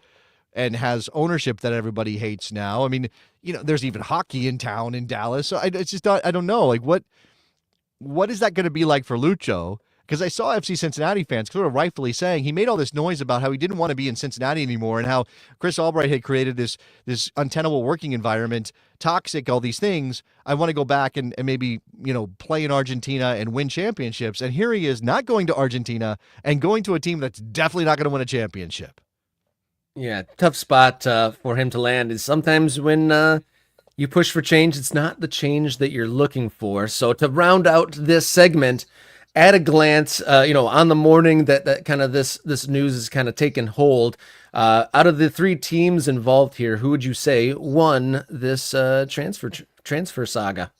and has ownership that everybody hates now. I mean, there's even hockey in town in Dallas. So it's just I don't know, like what is that going to be like for Lucho? Because I saw FC Cincinnati fans sort of rightfully saying he made all this noise about how he didn't want to be in Cincinnati anymore and how Chris Albright had created this untenable working environment, toxic, all these things. I want to go back and maybe, play in Argentina and win championships. And here he is not going to Argentina and going to a team that's definitely not going to win a championship. Yeah, tough spot for him to land is sometimes when you push for change, it's not the change that you're looking for. So to round out this segment, at a glance, on the morning that kind of this news is kind of taken hold, out of the three teams involved here, who would you say won this transfer saga?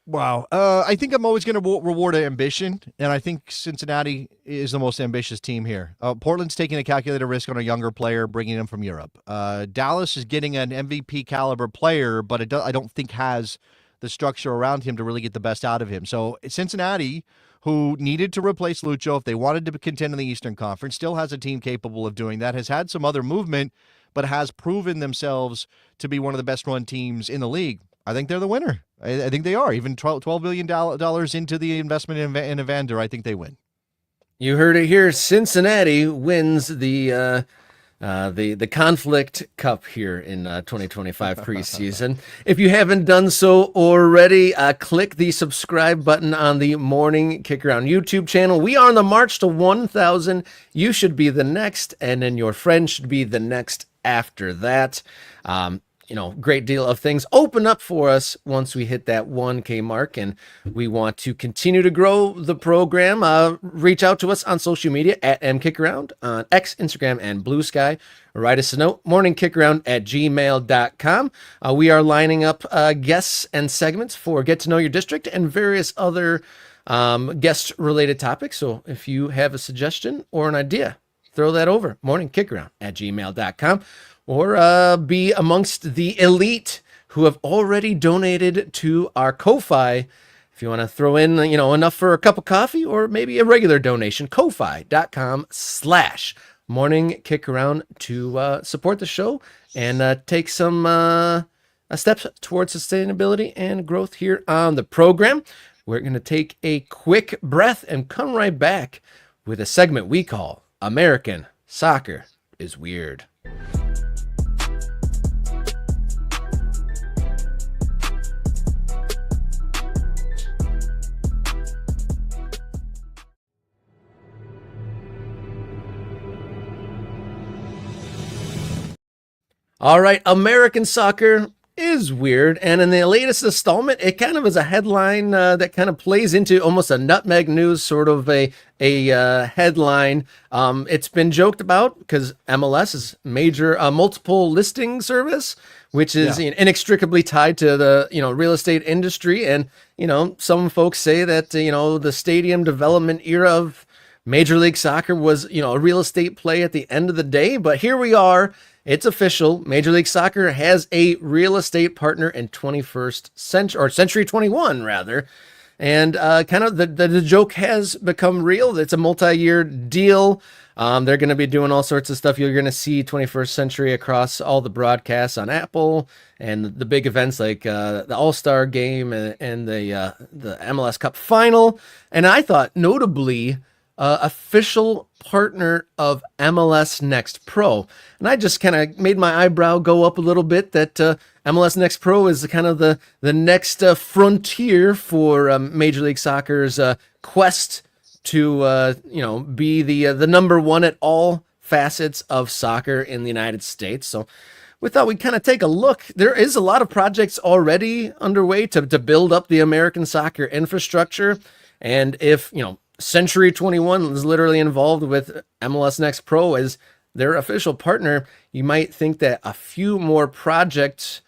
Wow. I think I'm always going to reward ambition, and I think Cincinnati is the most ambitious team here. Portland's taking a calculated risk on a younger player, bringing him from Europe. Dallas is getting an MVP caliber player, but I don't think has the structure around him to really get the best out of him. So Cincinnati, who needed to replace Lucho if they wanted to contend in the Eastern Conference, still has a team capable of doing that, has had some other movement, but has proven themselves to be one of the best-run teams in the league. I think they're the winner. I think they are. Even $12 billion into the investment in Evander, I think they win. You heard it here. Cincinnati wins the Conflict Cup here in 2025 preseason. If you haven't done so already, click the subscribe button on the Morning Kick Around YouTube channel. We are on the march to 1,000. You should be the next, and then your friend should be the next after that. Great deal of things open up for us once we hit that 1K mark, and we want to continue to grow the program. Reach out to us on social media at mkickaround on X, Instagram, and Blue Sky. Write us a note, morningkickaround@gmail.com. We are lining up guests and segments for Get to Know Your District and various other guest-related topics. So if you have a suggestion or an idea, throw that over, morningkickaround@gmail.com. Or be amongst the elite who have already donated to our Ko-Fi. If you want to throw in, enough for a cup of coffee or maybe a regular donation, kofi.com/morningkickaround to support the show and take some steps towards sustainability and growth here on the program. We're going to take a quick breath and come right back with a segment we call American Soccer is Weird. All right, American soccer is weird, and in the latest installment, it kind of is a headline that kind of plays into almost a nutmeg news sort of a headline. It's been joked about because MLS is major multiple listing service, which is inextricably tied to the real estate industry, and some folks say that the stadium development era of Major League Soccer was a real estate play at the end of the day, but here we are. It's official. Major League Soccer has a real estate partner in 21st century, or century 21 rather. And kind of the joke has become real. It's a multi-year deal. They're going to be doing all sorts of stuff. You're going to see 21st Century across all the broadcasts on Apple and the big events like the All-Star Game and the MLS Cup Final. And I thought notably official partner of MLS Next Pro. And I just kind of made my eyebrow go up a little bit that MLS Next Pro is kind of the next frontier for Major League Soccer's quest to be the number one at all facets of soccer in the United States. So we thought we'd kind of take a look. There is a lot of projects already underway to build up the American soccer infrastructure. And if, Century 21 is literally involved with MLS Next Pro as their official partner, you might think that a few more projects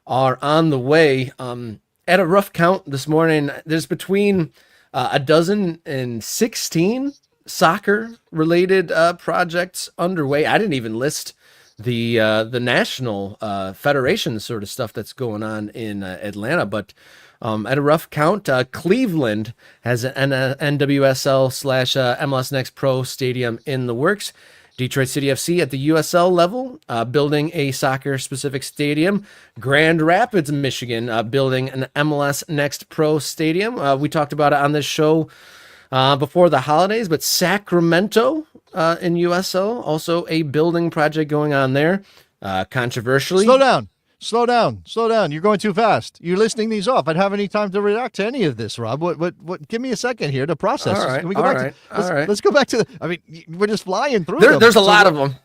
are on the way. At a rough count this morning, there's between a dozen and 16 soccer-related projects underway. I didn't even list the national federation sort of stuff that's going on in Atlanta, but at a rough count, Cleveland has an NWSL/MLS Next Pro stadium in the works. Detroit City FC at the USL level, building a soccer-specific stadium. Grand Rapids, Michigan, building an MLS Next Pro stadium. We talked about it on this show before the holidays, but Sacramento in USL, also a building project going on there. Controversially. Slow down. You're going too fast. You're listing these off. I don't have any time to react to any of this, Rob. What? Give me a second here to process. All right. Can we go back let's go back to we're just flying through them. There's a lot of them.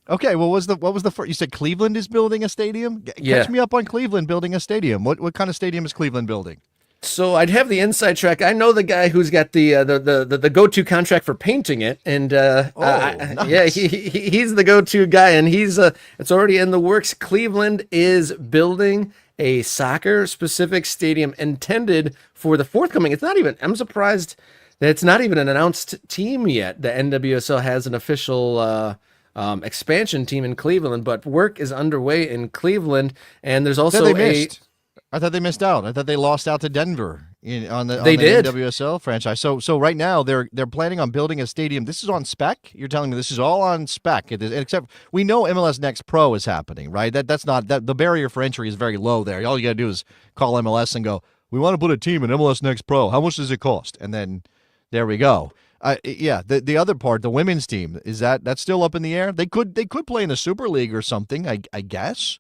Okay, what was the first? You said Cleveland is building a stadium? Catch me up on Cleveland building a stadium. What kind of stadium is Cleveland building? So I'd have the inside track. I know the guy who's got the go-to contract for painting it, and nice. he's the go-to guy, and it's already in the works. Cleveland is building a soccer specific stadium intended for the forthcoming. It's not even, I'm surprised that it's not even an announced team yet. The NWSL has an official expansion team in Cleveland, but work is underway in Cleveland. And there's also I thought they missed out. I thought they lost out to Denver on the did. NWSL franchise. So right now they're planning on building a stadium. This is on spec. You're telling me this is all on spec, except we know MLS Next Pro is happening, right? That's not that the barrier for entry is very low there. All you got to do is call MLS and go, "We want to put a team in MLS Next Pro. How much does it cost?" And then there we go. Yeah, the other part, the women's team, that's still up in the air. They could play in the Super League or something, I guess.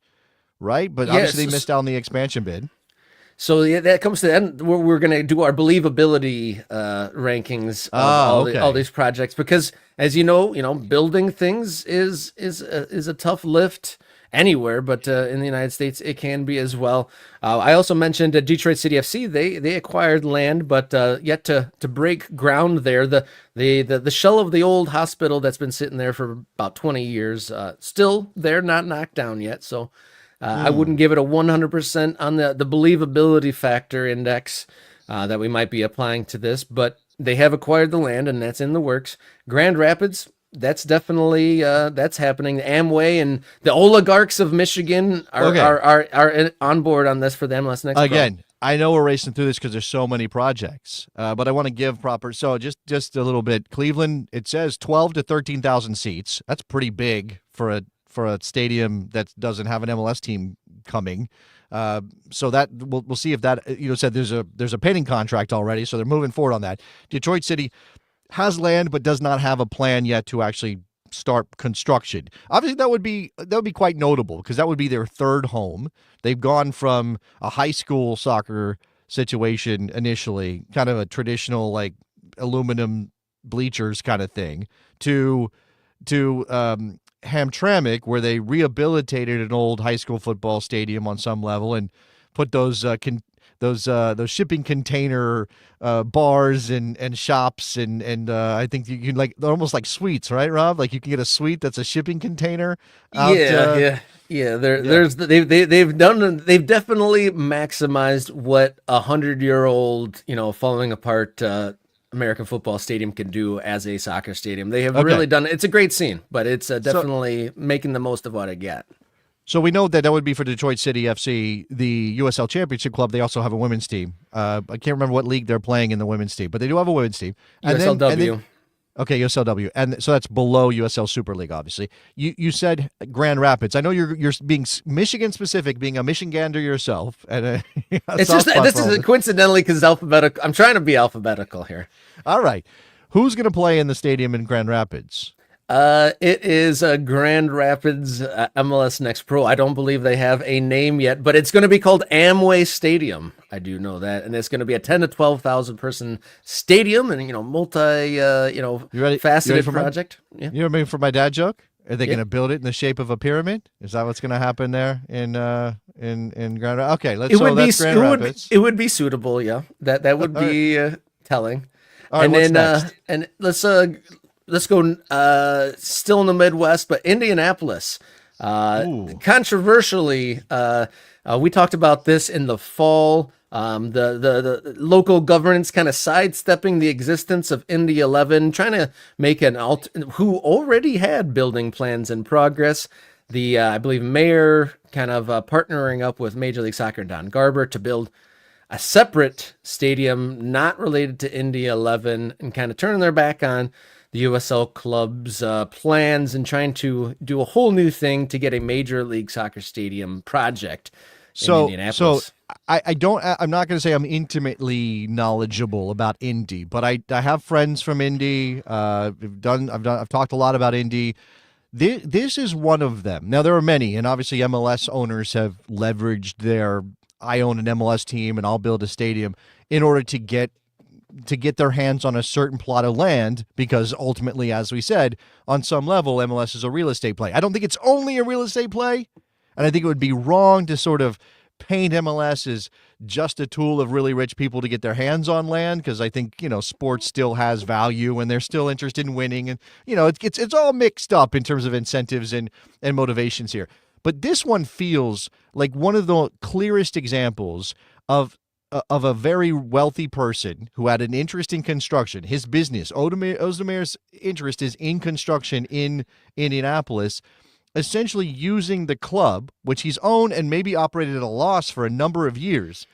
Right, but obviously they missed out on the expansion bid. So that comes to the end. We're going to do our believability rankings of all these projects because, as you know, building things is a tough lift anywhere, but in the United States it can be as well. I also mentioned Detroit City FC. They acquired land, but yet to break ground there. The shell of the old hospital that's been sitting there for about 20 years, still there, not knocked down yet. So. I wouldn't give it a 100% on the believability factor index that we might be applying to this, but they have acquired the land and that's in the works. Grand Rapids, that's definitely that's happening. The Amway and the oligarchs of Michigan are on board on this for the MLS Next Again, Pro. I know we're racing through this because there's so many projects, but I want to give proper. So just a little bit. Cleveland, it says 12 to 13,000 seats. That's pretty big for a stadium that doesn't have an MLS team coming. So that we'll see if that said there's a painting contract already, so they're moving forward on that. Detroit City has land but does not have a plan yet to actually start construction. Obviously that would be quite notable because that would be their third home. They've gone from a high school soccer situation initially, kind of a traditional like aluminum bleachers kind of thing, to Hamtramck, where they rehabilitated an old high school football stadium on some level and put those shipping container bars and shops and I think you can they're almost like suites, right, Rob? Like you can get a suite that's a shipping container. Yeah. They've definitely maximized what 100-year-old falling apart American football stadium can do as a soccer stadium. They have really done it. It's a great scene, but it's definitely making the most of what I get. So we know that would be for Detroit City FC, the USL Championship Club. They also have a women's team. I can't remember what league they're playing in the women's team, but they do have a women's team. USLW. Okay, USLW, and so that's below USL Super League, obviously. You said Grand Rapids. I know you're being Michigan specific, being a Michigander yourself, and it's just this is coincidentally because alphabetical. I'm trying to be alphabetical here. All right, who's going to play in the stadium in Grand Rapids? It is Grand Rapids MLS Next Pro. I don't believe they have a name yet, but it's going to be called Amway Stadium. I do know that, and it's going to be a 10 to 12,000 person stadium, and multi faceted project. You remember for my dad joke? Are they going to build it in the shape of a pyramid? Is that what's going to happen there in Grand Rapids? Okay, that's Grand Rapids. It would be suitable, yeah. That would be telling. All right, and what's then next? And let's go still in the Midwest, but Indianapolis. Controversially, we talked about this in the fall. The local governance kind of sidestepping the existence of Indy 11, trying to make who already had building plans in progress. The I believe mayor kind of partnering up with Major League Soccer and Don Garber to build a separate stadium not related to Indy 11 and kind of turning their back on the USL club's plans and trying to do a whole new thing to get a Major League Soccer stadium project in Indianapolis. So I'm not going to say I'm intimately knowledgeable about Indy, but I have friends from Indy. I've talked a lot about Indy. This is one of them. Now there are many, and obviously MLS owners have leveraged their I own an MLS team and I'll build a stadium in order to get their hands on a certain plot of land, because ultimately, as we said, on some level, MLS is a real estate play. I don't think it's only a real estate play, and I think it would be wrong to sort of paint MLS as just a tool of really rich people to get their hands on land, because I think, sports still has value and they're still interested in winning, and, it's all mixed up in terms of incentives and motivations here. But this one feels like one of the clearest examples of a very wealthy person who had an interest in construction. His business, Ozdemir's interest is in construction in Indianapolis, essentially using the club, which he's owned and maybe operated at a loss for a number of years,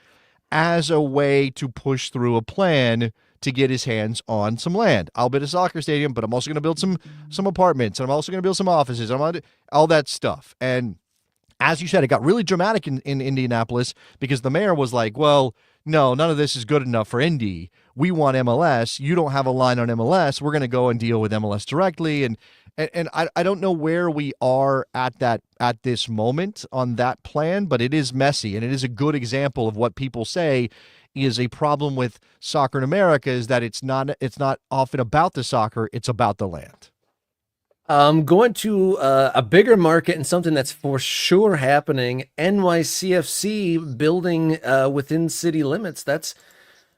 as a way to push through a plan to get his hands on some land. I'll build a soccer stadium, but I'm also going to build some apartments, and I'm also going to build some offices. All that stuff. And as you said, it got really dramatic in Indianapolis because the mayor was like, well, no, none of this is good enough for Indy. We want MLS. You don't have a line on MLS. We're going to go and deal with MLS directly. And I don't know where we are at this moment on that plan, but it is messy, and it is a good example of what people say is a problem with soccer in America, is that it's not often about the soccer, it's about the land. Going to a bigger market and something that's for sure happening. NYCFC building within city limits. That's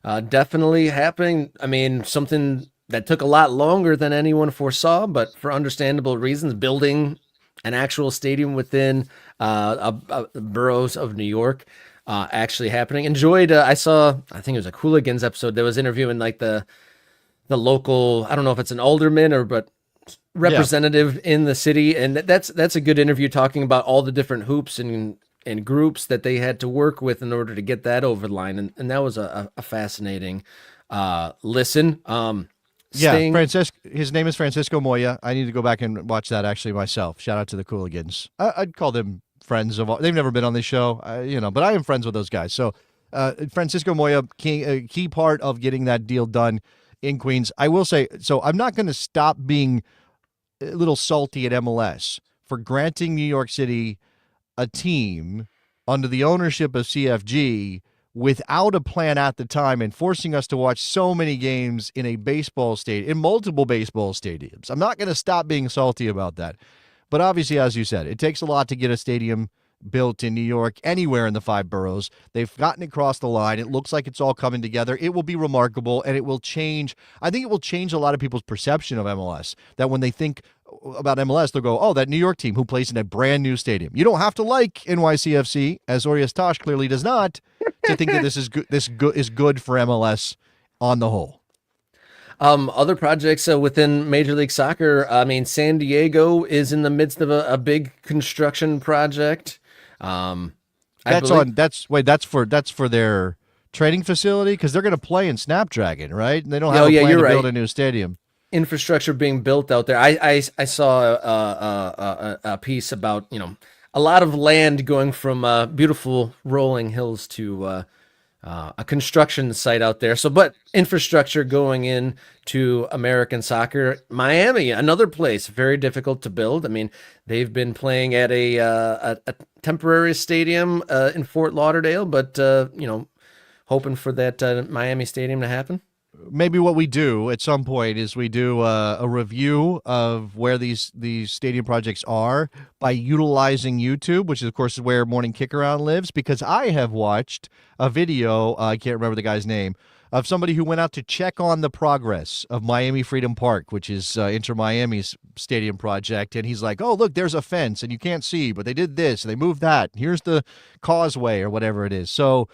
definitely happening. I mean, something that took a lot longer than anyone foresaw, but for understandable reasons, building an actual stadium within boroughs of New York actually happening. Enjoyed, I think it was a Hooligans episode that was interviewing like the local, I don't know if it's an alderman but representative in the city. And that's a good interview talking about all the different hoops and groups that they had to work with in order to get that over the line. And that was a fascinating listen. His name is Francisco Moya. I need to go back and watch that actually myself. Shout out to the Cooligans. I'd call them friends of all. They've never been on this show, but I am friends with those guys. So Francisco Moya, key part of getting that deal done in Queens. I will say, so I'm not going to stop being a little salty at MLS for granting New York City a team under the ownership of CFG without a plan at the time and forcing us to watch so many games in multiple baseball stadiums. I'm not going to stop being salty about that. But obviously, as you said, it takes a lot to get a stadium built in New York, anywhere in the 5 boroughs. They've gotten across the line. It looks like it's all coming together. It will be remarkable, and it will change. I think it will change a lot of people's perception of MLS, that when they think about MLS, they'll go, oh, that New York team who plays in a brand new stadium. You don't have to like NYCFC, as Orias Tosh clearly does not, to think that this is good for MLS on the whole. Other projects within Major League Soccer. I mean, San Diego is in the midst of a big construction project. That's for their training facility, because they're going to play in Snapdragon, right? And they don't have a plan to build a new stadium. Infrastructure being built out there. I saw a piece about a lot of land going from beautiful rolling hills to a construction site out there. So, but infrastructure going in to American soccer. Miami, another place very difficult to build. I mean, they've been playing at a temporary stadium in Fort Lauderdale, but hoping for that Miami stadium to happen. Maybe what we do at some point is we do a review of where these stadium projects are by utilizing YouTube, which is, of course, where Morning Kickaround lives, because I have watched a video, I can't remember the guy's name, of somebody who went out to check on the progress of Miami Freedom Park, which is Inter Miami's stadium project. And he's like, oh, look, there's a fence and you can't see, but they did this and they moved that. Here's the causeway or whatever it is. So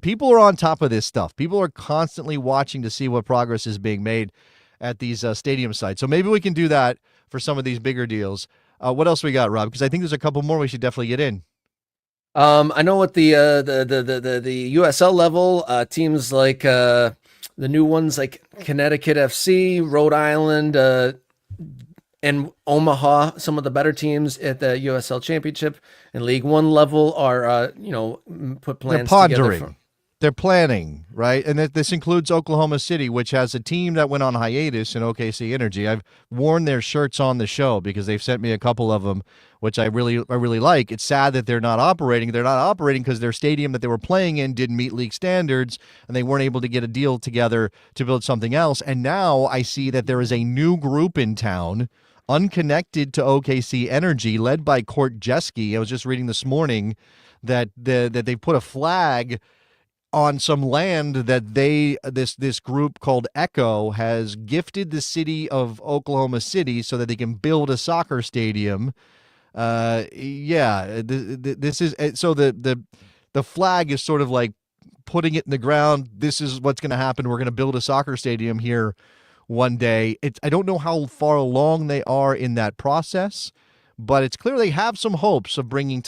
people are on top of this stuff. People are constantly watching to see what progress is being made at these stadium sites. So maybe we can do that for some of these bigger deals. What else we got, Rob? Because I think there's a couple more we should definitely get in. I know at the USL level, teams like the new ones like Connecticut FC, Rhode Island, and Omaha, some of the better teams at the USL Championship and League One level are, put plans together. They're planning, right? And this includes Oklahoma City, which has a team that went on hiatus in OKC Energy. I've worn their shirts on the show because they've sent me a couple of them, which I really like. It's sad that they're not operating. They're not operating because their stadium that they were playing in didn't meet league standards, and they weren't able to get a deal together to build something else. And now I see that there is a new group in town, unconnected to OKC Energy, led by Court Jeske. I was just reading this morning that they put a flag on some land that this group called Echo has gifted the city of Oklahoma City so that they can build a soccer stadium This is so the flag is sort of like putting it in the ground. This is what's going to happen. We're going to build a soccer stadium here one day. I don't know how far along they are in that process, but it's clear they have some hopes of bringing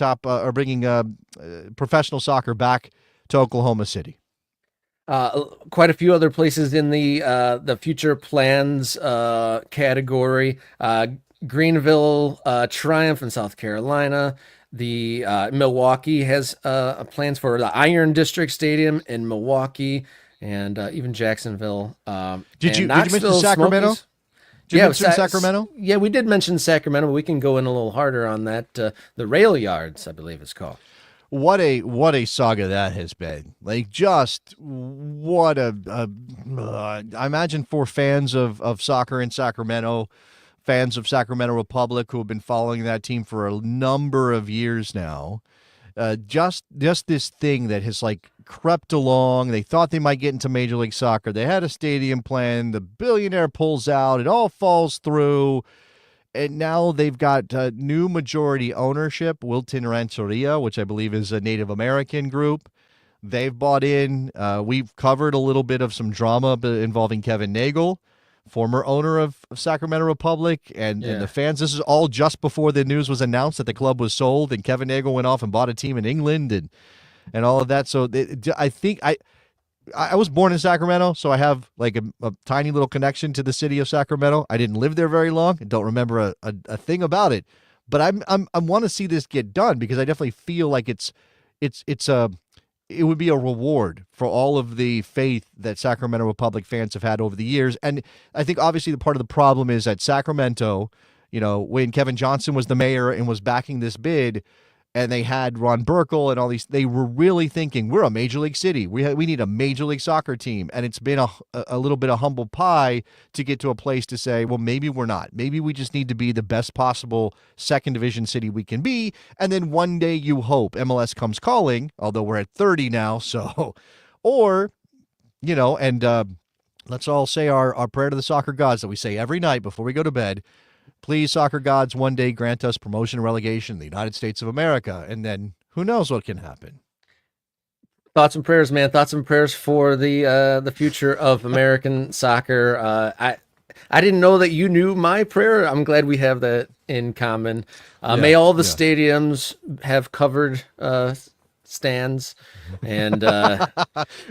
professional soccer back to Oklahoma City. Quite a few other places in the future plans category. Greenville, Triumph in South Carolina. The Milwaukee has plans for the Iron District Stadium in Milwaukee, and even Jacksonville. Did you Knoxville, mention Sacramento? Smokies. Did you mention Sacramento? Yeah, we did mention Sacramento, but we can go in a little harder on that. The Rail Yards, I believe it's called. What a saga that has been. Like, just what I imagine for fans of soccer in Sacramento, fans of Sacramento Republic who have been following that team for a number of years now, just this thing that has like crept along. They thought they might get into Major League Soccer. They had a stadium plan. The billionaire pulls out. It all falls through. And now they've got new majority ownership, Wilton Rancheria, which I believe is a Native American group. They've bought in. We've covered a little bit of some drama involving Kevin Nagel, former owner of Sacramento Republic, and the fans. This is all just before the news was announced that the club was sold, and Kevin Nagel went off and bought a team in England and all of that. So I think I was born in Sacramento, so I have like a tiny little connection to the city of Sacramento. I didn't live there very long and don't remember a thing about it. But I want to see this get done because I definitely feel like it would be a reward for all of the faith that Sacramento Republic fans have had over the years. And I think obviously the part of the problem is that Sacramento, when Kevin Johnson was the mayor and was backing this bid, and they had Ron Burkle and all these, they were really thinking, we're a major league city. We need a major league soccer team. And it's been a little bit of humble pie to get to a place to say, well, maybe we're not. Maybe we just need to be the best possible second division city we can be. And then one day you hope MLS comes calling, although we're at 30 now. So, or, let's all say our prayer to the soccer gods that we say every night before we go to bed. Please, soccer gods, one day grant us promotion and relegation in the United States of America. And then who knows what can happen. Thoughts and prayers, man. Thoughts and prayers for the future of American soccer. I didn't know that you knew my prayer. I'm glad we have that in common. May all the stadiums have covered stands, and right.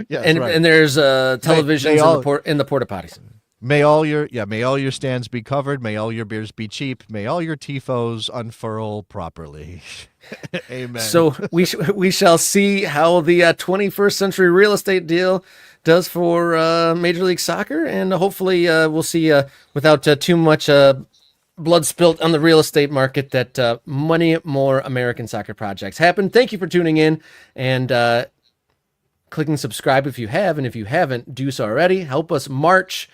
and there's televisions in the porta potties. May all your stands be covered. May all your beers be cheap. May all your tifos unfurl properly. Amen. So we shall see how the 21st century real estate deal does for Major League Soccer, and hopefully we'll see without too much blood spilt on the real estate market that many more American soccer projects happen. Thank you for tuning in and clicking subscribe if you have, and if you haven't, do so already. Help us march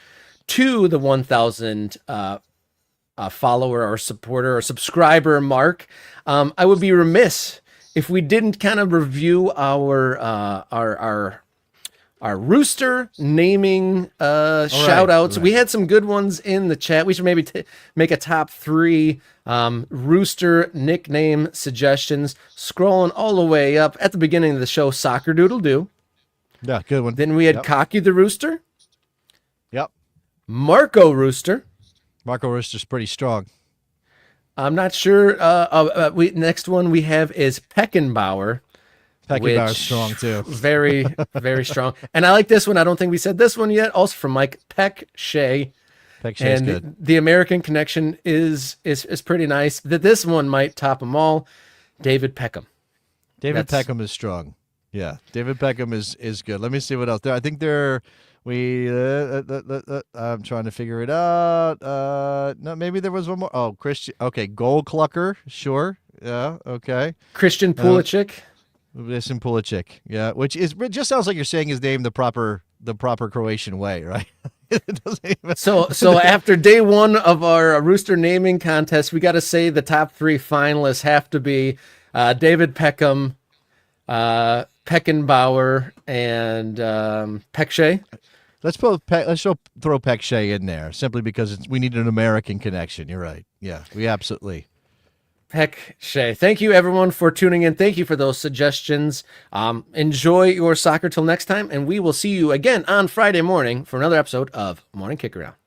to the 1,000 follower or supporter or subscriber mark. I would be remiss if we didn't kind of review our rooster naming shout outs. Right. We had some good ones in the chat. We should maybe make a top 3 rooster nickname suggestions. Scrolling all the way up at the beginning of the show, Soccer Doodle Doo. Yeah, good one. Then we had Cocky the Rooster. Yep. Marco Rooster. Marco Rooster's pretty strong. I'm not sure. Next one we have is Peckenbauer. Peckenbauer's strong too. Very, very strong. And I like this one. I don't think we said this one yet. Also from Mike Peck-Shea. Peck-Shea's good. The American connection is pretty nice. This one might top them all. David Peckham. Peckham is strong. Yeah, David Peckham is good. Let me see what else there. I think I'm trying to figure it out. No, maybe there was one more. Oh, Christian. Okay, Goal Clucker. Sure. Yeah. Okay. Christian Pulisic. Christian Pulisic. Yeah, which it just sounds like you're saying his name the proper Croatian way, right? It doesn't even... So after day 1 of our rooster naming contest, we got to say the top 3 finalists have to be David Peckham, Peckenbauer, and Peck-Shea. Let's throw Peck-Shea in there simply because we need an American connection. You're right. Yeah, we absolutely Heck, Shay. Thank you, everyone, for tuning in. Thank you for those suggestions. Enjoy your soccer till next time, and we will see you again on Friday morning for another episode of Morning Kick Around.